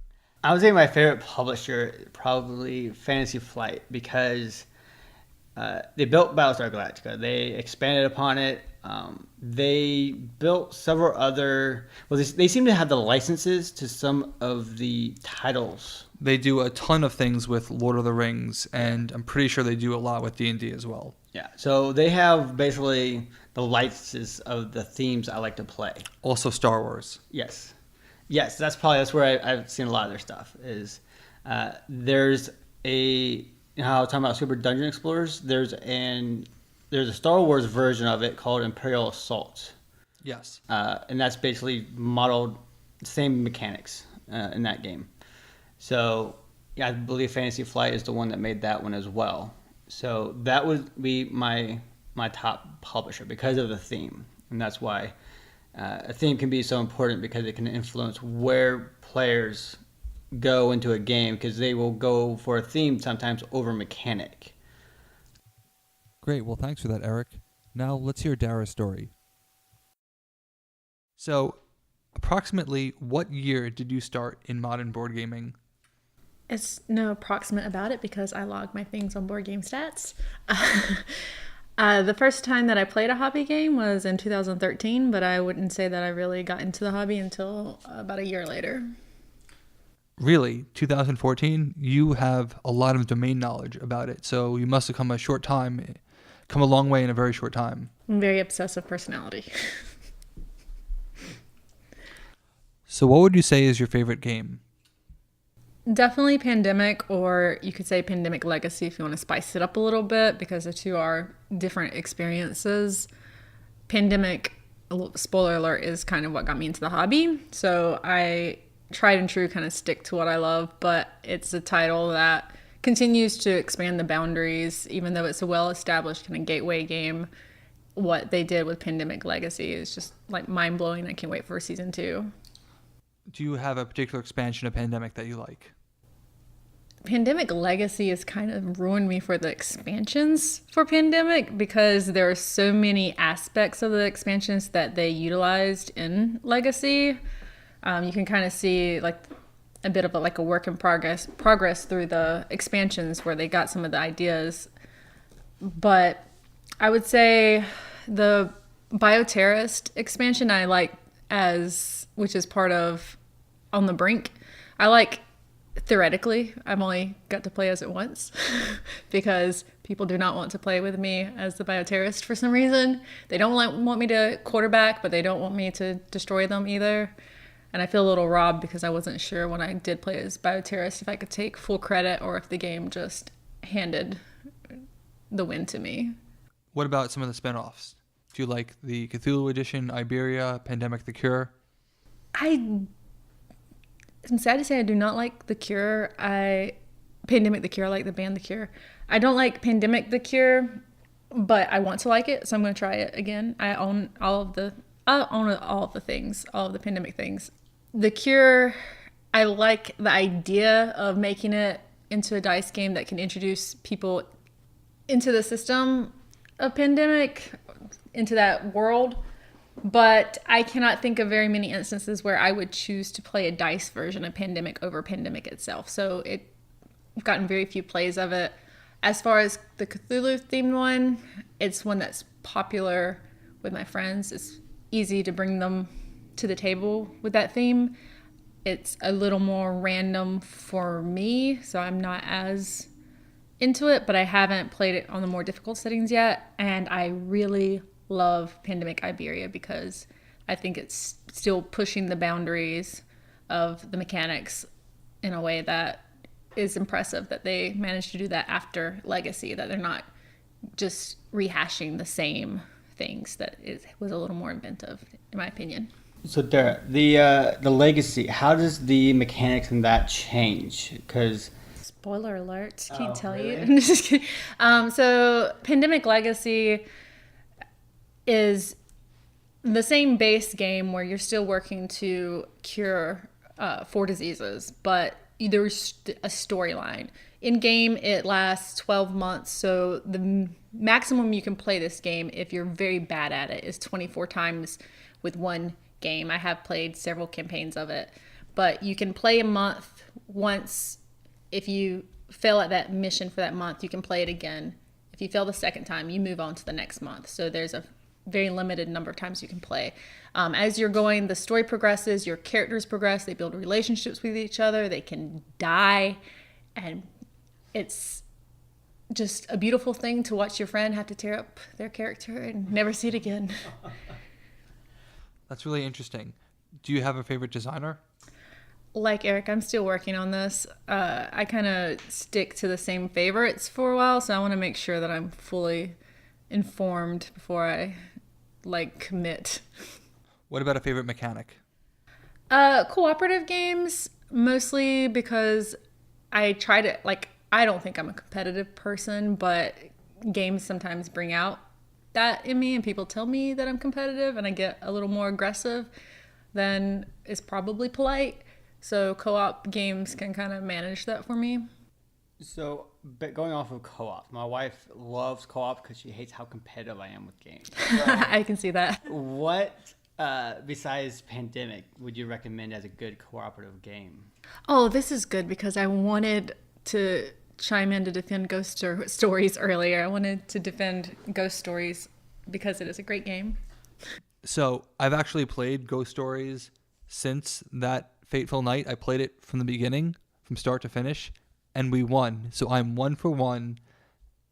I would say my favorite publisher probably Fantasy Flight because they built Battlestar Galactica. They expanded upon it. They built several other. Well, they seem to have the licenses to some of the titles. They do a ton of things with Lord of the Rings, and I'm pretty sure they do a lot with D&D as well. Yeah, so they have basically the licenses of the themes I like to play. Also Star Wars. Yes, that's where I've seen a lot of their stuff. There's a how I'm talking about Super Dungeon Explorers. There's a Star Wars version of it called Imperial Assault. Yes. And that's basically modeled same mechanics in that game. So yeah, I believe Fantasy Flight is the one that made that one as well. So that would be my top publisher because of the theme, and that's why a theme can be so important because it can influence where players go into a game because they will go for a theme sometimes over mechanic. Great. Well, thanks for that, Eric. Now let's hear Dara's story. So, approximately what year did you start in modern board gaming? It's no approximate about it because I log my things on Board Game Stats. The first time that I played a hobby game was in 2013, but I wouldn't say that I really got into the hobby until about a year later. Really? 2014? You have a lot of domain knowledge about it, so you must have come a long way in a very short time. I'm a very obsessive personality. So what would you say is your favorite game? Definitely Pandemic, or you could say Pandemic Legacy if you want to spice it up a little bit, because the two are different experiences. Pandemic, spoiler alert, is kind of what got me into the hobby. So I tried and true kind of stick to what I love, but it's a title that continues to expand the boundaries, even though it's a well-established kind of gateway game. What they did with Pandemic Legacy is just like mind-blowing. I can't wait for season 2. Do you have a particular expansion of Pandemic that you like? Pandemic Legacy has kind of ruined me for the expansions for Pandemic because there are so many aspects of the expansions that they utilized in Legacy. You can kind of see like a bit of a work in progress through the expansions where they got some of the ideas. But I would say the Bioterrorist expansion I like, which is part of On the Brink. I like theoretically. I've only got to play as it once because people do not want to play with me as the Bioterrorist for some reason. They don't want me to quarterback, but they don't want me to destroy them either. And I feel a little robbed because I wasn't sure when I did play as Bioterrorist if I could take full credit or if the game just handed the win to me. What about some of the spin-offs? Do you like the Cthulhu Edition, Iberia, Pandemic the Cure? I'm sad to say I do not like The Cure. Pandemic The Cure, I like the band The Cure. I don't like Pandemic The Cure, but I want to like it, so I'm going to try it again. I own all of the things, all of the Pandemic things. The Cure, I like the idea of making it into a dice game that can introduce people into the system of Pandemic, into that world. But I cannot think of very many instances where I would choose to play a dice version of Pandemic over Pandemic itself. So I've gotten very few plays of it. As far as the Cthulhu themed one, it's one that's popular with my friends. It's easy to bring them to the table with that theme. It's a little more random for me, so I'm not as into it, but I haven't played it on the more difficult settings yet. And I really love Pandemic Iberia because I think it's still pushing the boundaries of the mechanics in a way that is impressive, that they managed to do that after Legacy, that they're not just rehashing the same things, that it was a little more inventive, in my opinion. So Dara, the Legacy, how does the mechanics in that change? Because Spoiler alert, can't tell really? you. I'm just kidding. So Pandemic Legacy is the same base game where you're still working to cure 4 diseases, but there's a storyline. In game, it lasts 12 months, so the maximum you can play this game, if you're very bad at it, is 24 times with one game. I have played several campaigns of it, but you can play a month once. If you fail at that mission for that month, you can play it again. If you fail the second time, you move on to the next month. So there's a very limited number of times you can play. As you're going, the story progresses, your characters progress, they build relationships with each other, they can die, and it's just a beautiful thing to watch your friend have to tear up their character and never see it again. That's really interesting. Do you have a favorite designer? Like Eric, I'm still working on this. I kind of stick to the same favorites for a while, so I want to make sure that I'm fully informed before I commit. What about a favorite mechanic? Cooperative games, mostly because I try to, I don't think I'm a competitive person, but games sometimes bring out that in me, and people tell me that I'm competitive, and I get a little more aggressive than is probably polite. So co-op games can kind of manage that for me. So, but going off of co-op, my wife loves co-op because she hates how competitive I am with games. So I can see that. what, besides Pandemic, would you recommend as a good cooperative game? Oh, this is good because I wanted to chime in to defend Ghost Stories earlier. I wanted to defend Ghost Stories because it is a great game. So I've actually played Ghost Stories since that fateful night. I played it from the beginning, from start to finish, and we won. So I'm 1 for 1.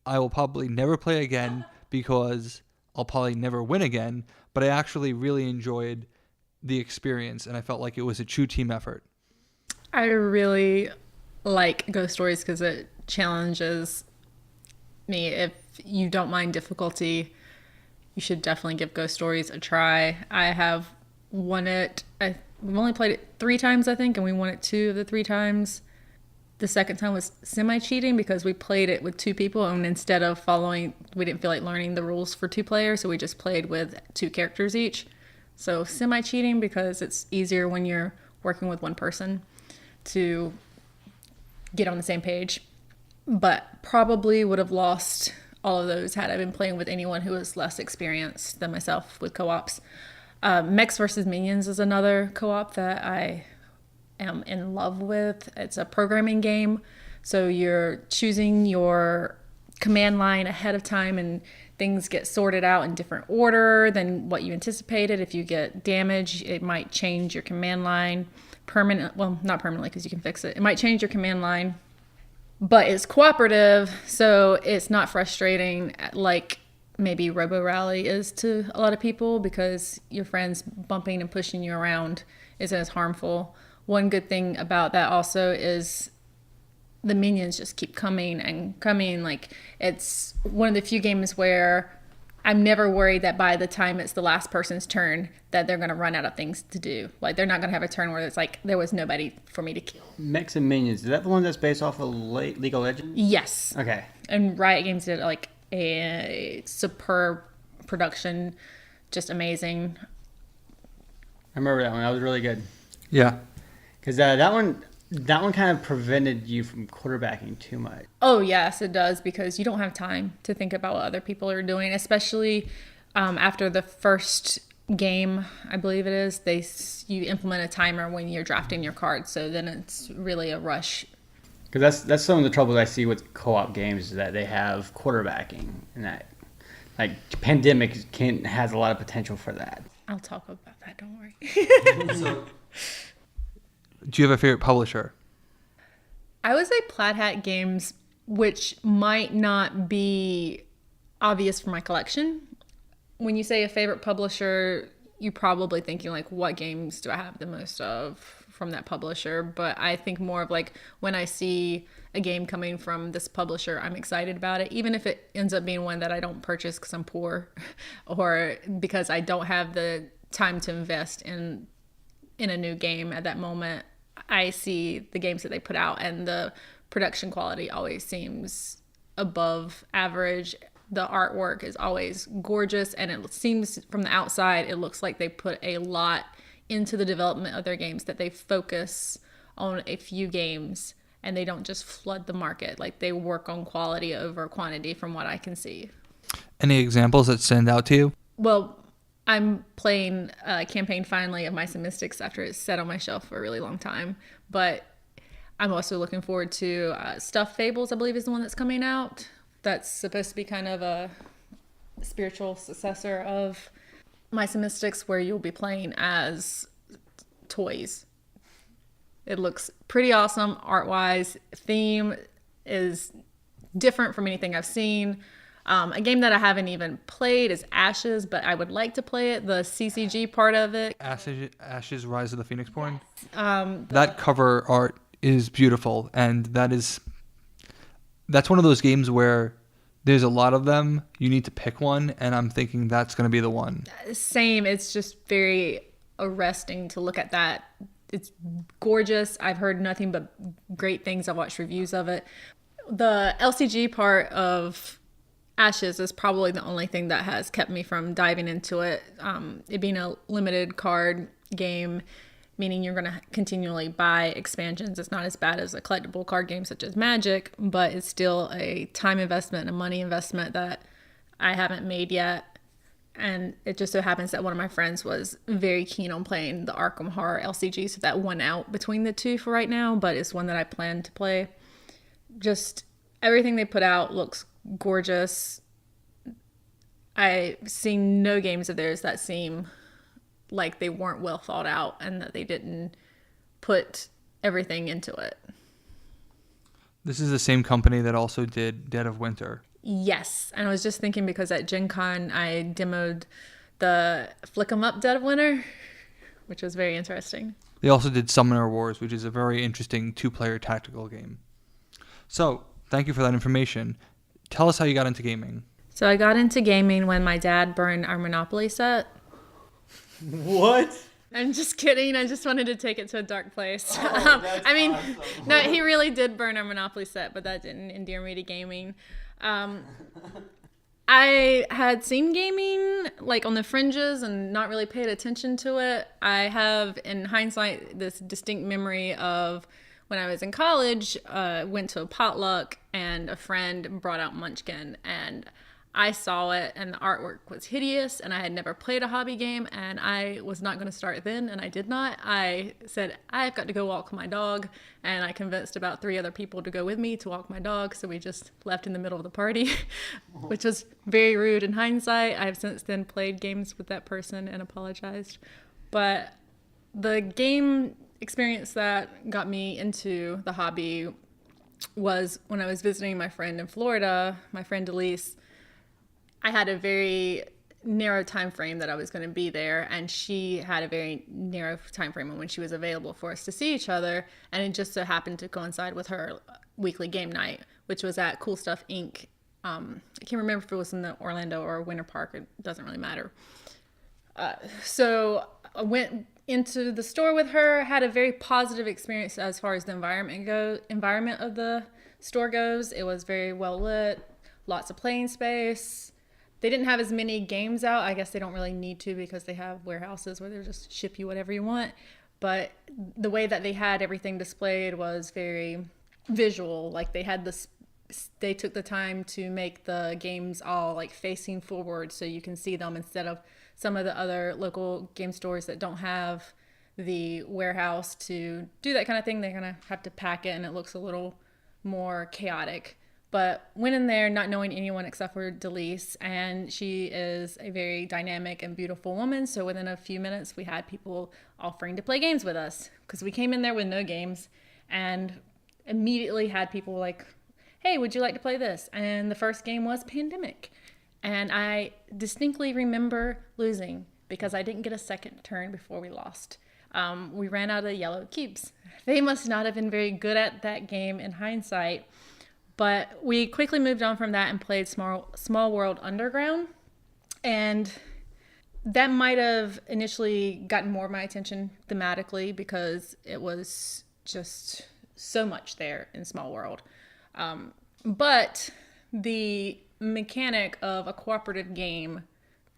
I will probably never play again because I'll probably never win again, but I actually really enjoyed the experience, and I felt like it was a true team effort. I really like Ghost Stories because it challenges me. If you don't mind difficulty, you should definitely give Ghost Stories a try. I have won it. We've only played it 3 times, I think, and we won it 2 of the 3 times. The second time was semi-cheating because we played it with 2 people, and instead of we didn't feel like learning the rules for 2 players, so we just played with 2 characters each. So semi-cheating because it's easier when you're working with one person to get on the same page. But probably would have lost all of those had I been playing with anyone who was less experienced than myself with co-ops. Mechs vs. Minions is another co-op that I am in love with. It's a programming game, so you're choosing your command line ahead of time, and things get sorted out in different order than what you anticipated. If you get damage, it might change your command line not permanently because you can fix it. It might change your command line, but it's cooperative, so it's not frustrating like maybe Robo Rally is to a lot of people, because your friends bumping and pushing you around isn't as harmful. One good thing about that also is the minions just keep coming and coming. It's one of the few games where I'm never worried that by the time it's the last person's turn that they're going to run out of things to do. They're not going to have a turn where it's there was nobody for me to kill. Mechs and Minions, is that the one that's based off of League of Legends? Yes. Okay. And Riot Games did a superb production, just amazing. I remember that one. That was really good. Yeah. Because that one kind of prevented you from quarterbacking too much. Oh, yes, it does, because you don't have time to think about what other people are doing, especially after the first game, I believe it is. You implement a timer when you're drafting your cards, so then it's really a rush. Because that's some of the troubles I see with co-op games, is that they have quarterbacking, and that Pandemic has a lot of potential for that. I'll talk about that, don't worry. So, do you have a favorite publisher? I would say Plaid Hat Games, which might not be obvious for my collection. When you say a favorite publisher, you're probably thinking what games do I have the most of from that publisher, but I think more of like when I see a game coming from this publisher, I'm excited about it, even if it ends up being one that I don't purchase because I'm poor or because I don't have the time to invest in a new game at that moment. I see the games that they put out and the production quality always seems above average. The artwork is always gorgeous, and it seems from the outside it looks like they put a lot into the development of their games, that they focus on a few games and they don't just flood the market. Like, they work on quality over quantity from what I can see. Any examples that stand out to you? Well, I'm playing a campaign finally of Mice and Mystics after it's sat on my shelf for a really long time. But I'm also looking forward to Stuffed Fables, I believe is the one that's coming out. That's supposed to be kind of a spiritual successor of Mice and Mystics, where you'll be playing as toys. It looks pretty awesome art-wise. Theme is different from anything I've seen. A game that I haven't even played is Ashes, but I would like to play it. The CCG part of it. Ashes Rise of the Phoenixborn? Um, That cover art is beautiful, and that's one of those games where there's a lot of them. You need to pick one, and I'm thinking that's going to be the one. Same. It's just very arresting to look at that. It's gorgeous. I've heard nothing but great things. I've watched reviews of it. The LCG part of Ashes is probably the only thing that has kept me from diving into it. It being a limited card game, meaning you're going to continually buy expansions. It's not as bad as a collectible card game such as Magic, but it's still a time investment, a money investment that I haven't made yet. And it just so happens that one of my friends was very keen on playing the Arkham Horror LCG, so that won out between the two for right now, but it's one that I plan to play. Just everything they put out looks gorgeous. I've seen no games of theirs that seem like they weren't well thought out and that they didn't put everything into it. This is the same company that also did Dead of Winter. Yes, and I was just thinking because at Gen Con I demoed the Flick 'em Up Dead of Winter, which was very interesting. They also did Summoner Wars, which is a very interesting 2-player tactical game. So, thank you for that information. Tell us how you got into gaming. So I got into gaming when my dad burned our Monopoly set. What? I'm just kidding. I just wanted to take it to a dark place. That's I mean, awesome. no, he really did burn our Monopoly set, but that didn't endear me to gaming. I had seen gaming like on the fringes and not really paid attention to it. I have, in hindsight, this distinct memory of when I was in college, went to a potluck and a friend brought out Munchkin, and I saw it and the artwork was hideous, and I had never played a hobby game, and I was not going to start then, and I did not. I said, I've got to go walk my dog, and I convinced about 3 other people to go with me to walk my dog, so we just left in the middle of the party, which was very rude in hindsight. I've since then played games with that person and apologized. But the game experience that got me into the hobby was when I was visiting my friend in Florida, my friend Elise. I had a very narrow time frame that I was going to be there, and she had a very narrow time frame on when she was available for us to see each other, and it just so happened to coincide with her weekly game night, which was at Cool Stuff Inc. I can't remember if it was in the Orlando or Winter Park. It doesn't really matter. So I went into the store with her, had a very positive experience as far as the environment of the store goes. It was very well lit, lots of playing space. They didn't have as many games out. I guess they don't really need to because they have warehouses where they just ship you whatever you want. But the way that they had everything displayed was very visual. Like they took the time to make the games all like facing forward so you can see them, instead of some of the other local game stores that don't have the warehouse to do that kind of thing. They're going to have to pack it, and it looks a little more chaotic. But went in there not knowing anyone except for Delise, and she is a very dynamic and beautiful woman. So within a few minutes, we had people offering to play games with us because we came in there with no games, and immediately had people like, hey, would you like to play this? And the first game was Pandemic. And I distinctly remember losing because I didn't get a second turn before we lost. We ran out of yellow cubes. They must not have been very good at that game in hindsight. But we quickly moved on from that and played Small World Underground. And that might have initially gotten more of my attention thematically because it was just so much there in Small World. But the mechanic of a cooperative game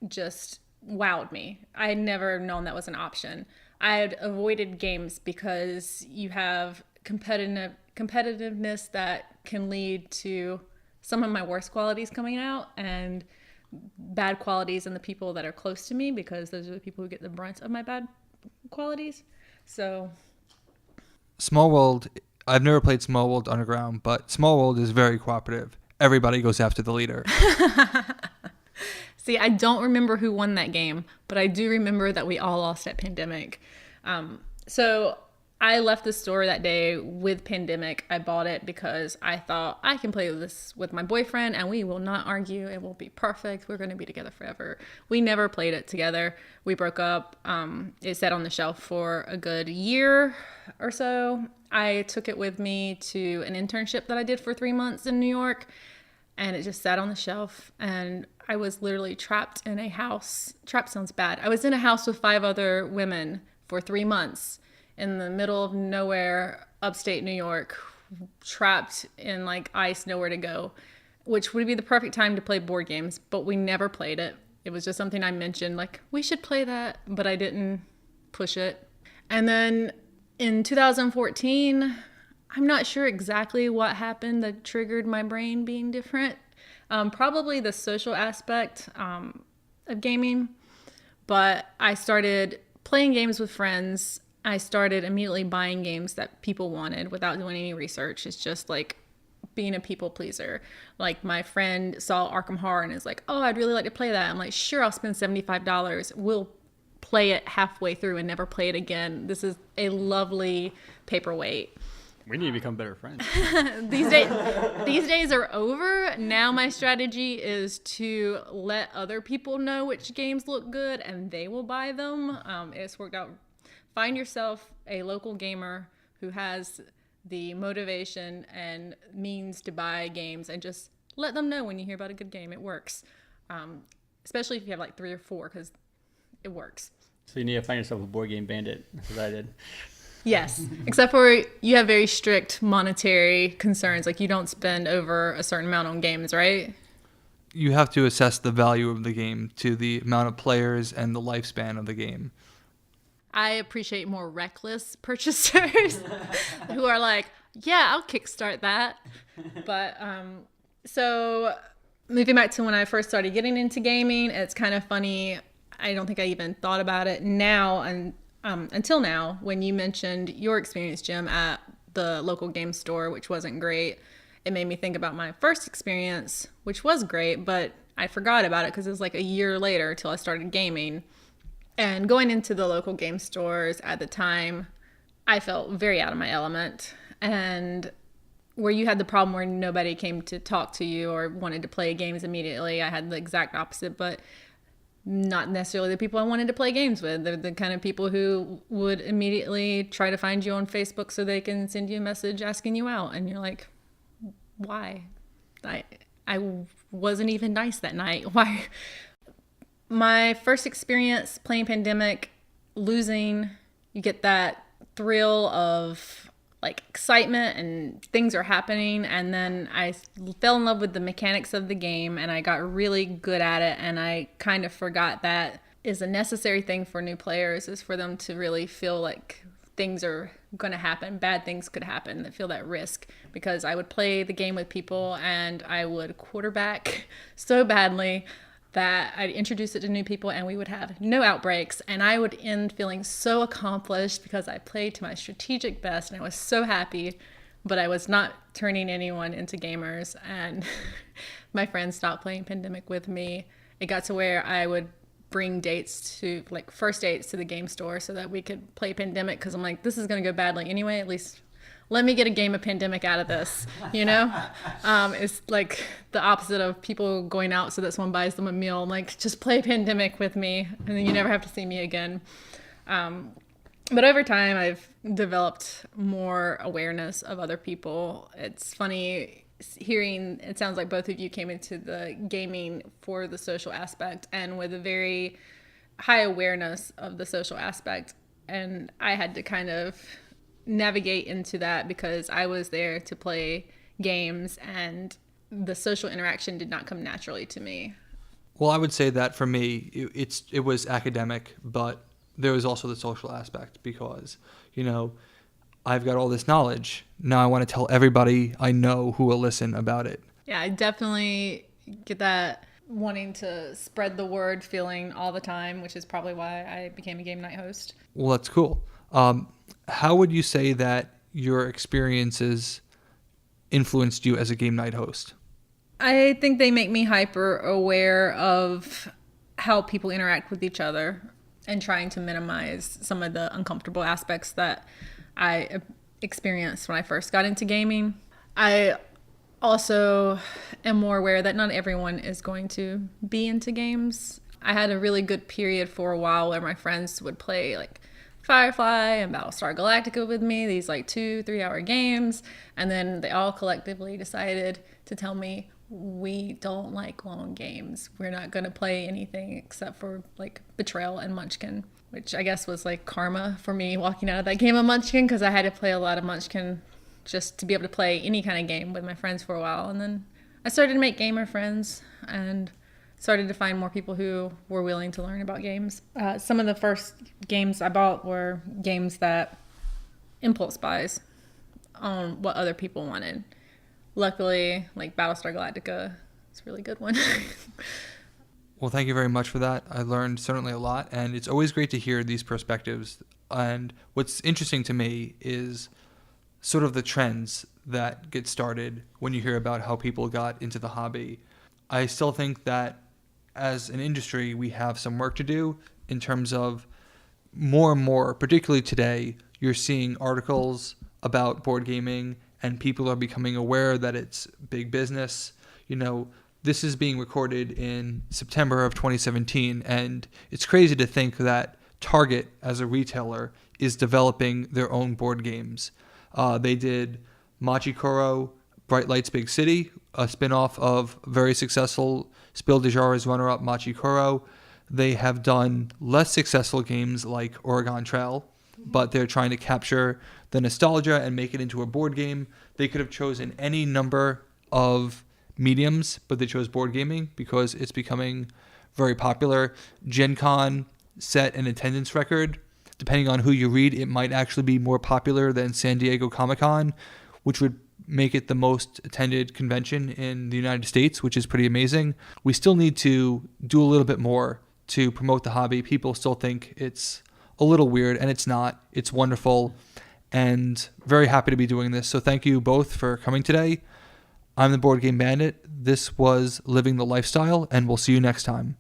just wowed me. I had never known that was an option. I had avoided games because you have competitiveness that can lead to some of my worst qualities coming out and bad qualities in the people that are close to me, because those are the people who get the brunt of my bad qualities. So Small World, I've never played Small World Underground, but Small World is very cooperative. Everybody goes after the leader. See, I don't remember who won that game, but I do remember that we all lost at Pandemic. So I left the store that day with Pandemic. I bought it because I thought I can play this with my boyfriend and we will not argue. It will be perfect. We're going to be together forever. We never played it together. We broke up. It sat on the shelf for a good year or so. I took it with me to an internship that I did for 3 months in New York, and it just sat on the shelf, and I was literally trapped in a house. Trapped sounds bad. I was in a house with 5 other women for 3 months in the middle of nowhere, upstate New York, trapped in like ice, nowhere to go, which would be the perfect time to play board games, but we never played it. It was just something I mentioned, like, we should play that, but I didn't push it. And then in 2014, I'm not sure exactly what happened that triggered my brain being different. Probably the social aspect of gaming, but I started playing games with friends. I started immediately buying games that people wanted without doing any research. It's just like being a people pleaser. Like, my friend saw Arkham Horror and is like, oh, I'd really like to play that. I'm like, sure, I'll spend $75. We'll play it halfway through and never play it again. This is a lovely paperweight. We need to become better friends. These days are over. Now my strategy is to let other people know which games look good and they will buy them. It's worked out. Find yourself a local gamer who has the motivation and means to buy games, and just let them know when you hear about a good game. It works. Especially if you have like 3 or 4, because it works. So you need to find yourself a board game bandit, as I did. Yes, except for you have very strict monetary concerns. Like, you don't spend over a certain amount on games, right? You have to assess the value of the game to the amount of players and the lifespan of the game. I appreciate more reckless purchasers who are like, yeah, I'll kickstart that. But so moving back to when I first started getting into gaming, it's kind of funny. I don't think I even thought about it now, and until now, when you mentioned your experience, Jim, at the local game store, which wasn't great, it made me think about my first experience, which was great, but I forgot about it because it was like a year later till I started gaming. And going into the local game stores at the time, I felt very out of my element. And where you had the problem where nobody came to talk to you or wanted to play games immediately, I had the exact opposite, but not necessarily the people I wanted to play games with. They're the kind of people who would immediately try to find you on Facebook so they can send you a message asking you out. And you're like, why? I wasn't even nice that night. Why? My first experience playing Pandemic, losing, you get that thrill of like excitement and things are happening, and then I fell in love with the mechanics of the game and I got really good at it, and I kind of forgot that is a necessary thing for new players, is for them to really feel like things are going to happen, bad things could happen, that feel that risk, because I would play the game with people and I would quarterback so badly that I'd introduce it to new people and we would have no outbreaks, and I would end feeling so accomplished because I played to my strategic best and I was so happy, but I was not turning anyone into gamers. And my friends stopped playing Pandemic with me. It got to where I would bring dates to, like, first dates to the game store so that we could play Pandemic, because I'm like, this is going to go badly anyway, at least let me get a game of Pandemic out of this, you know? It's like the opposite of people going out so that someone buys them a meal. I'm like, just play Pandemic with me, and then you never have to see me again. But over time, I've developed more awareness of other people. It's funny hearing, it sounds like both of you came into the gaming for the social aspect and with a very high awareness of the social aspect. And I had to kind of navigate into that because I was there to play games and the social interaction did not come naturally to me. Well, I would say that for me, it was academic, but there was also the social aspect because, I've got all this knowledge. Now I want to tell everybody I know who will listen about it. Yeah, I definitely get that wanting to spread the word feeling all the time, which is probably why I became a game night host. Well, that's cool. How would you say that your experiences influenced you as a game night host? I think they make me hyper aware of how people interact with each other and trying to minimize some of the uncomfortable aspects that I experienced when I first got into gaming. I also am more aware that not everyone is going to be into games. I had a really good period for a while where my friends would play like Firefly and Battlestar Galactica with me, these like 2-3 hour games, and then they all collectively decided to tell me, we don't like long games. We're not going to play anything except for like Betrayal and Munchkin, which I guess was like karma for me walking out of that game of Munchkin because I had to play a lot of Munchkin just to be able to play any kind of game with my friends for a while. And then I started to make gamer friends and started to find more people who were willing to learn about games. Some of the first games I bought were games that impulse buys on what other people wanted. Luckily, like Battlestar Galactica, it's a really good one. Well, thank you very much for that. I learned certainly a lot, and it's always great to hear these perspectives. And what's interesting to me is sort of the trends that get started when you hear about how people got into the hobby. I still think that as an industry, we have some work to do in terms of more and more, particularly today, you're seeing articles about board gaming and people are becoming aware that it's big business. This is being recorded in September of 2017, and it's crazy to think that Target, as a retailer, is developing their own board games. They did Machikoro, Bright Lights Big City, a spin-off of very successful Spiel des Jahres runner-up Machikoro. They have done less successful games like Oregon Trail, but they're trying to capture the nostalgia and make it into a board game. They could have chosen any number of mediums, but they chose board gaming because it's becoming very popular. Gen Con set an attendance record. Depending on who you read, it might actually be more popular than San Diego Comic-Con, which would make it the most attended convention in the United States, which is pretty amazing. We still need to do a little bit more to promote the hobby. People still think it's a little weird, and it's not. It's wonderful, and very happy to be doing this. So thank you both for coming today. I'm the Board Game Bandit. This was Living the Lifestyle, and we'll see you next time.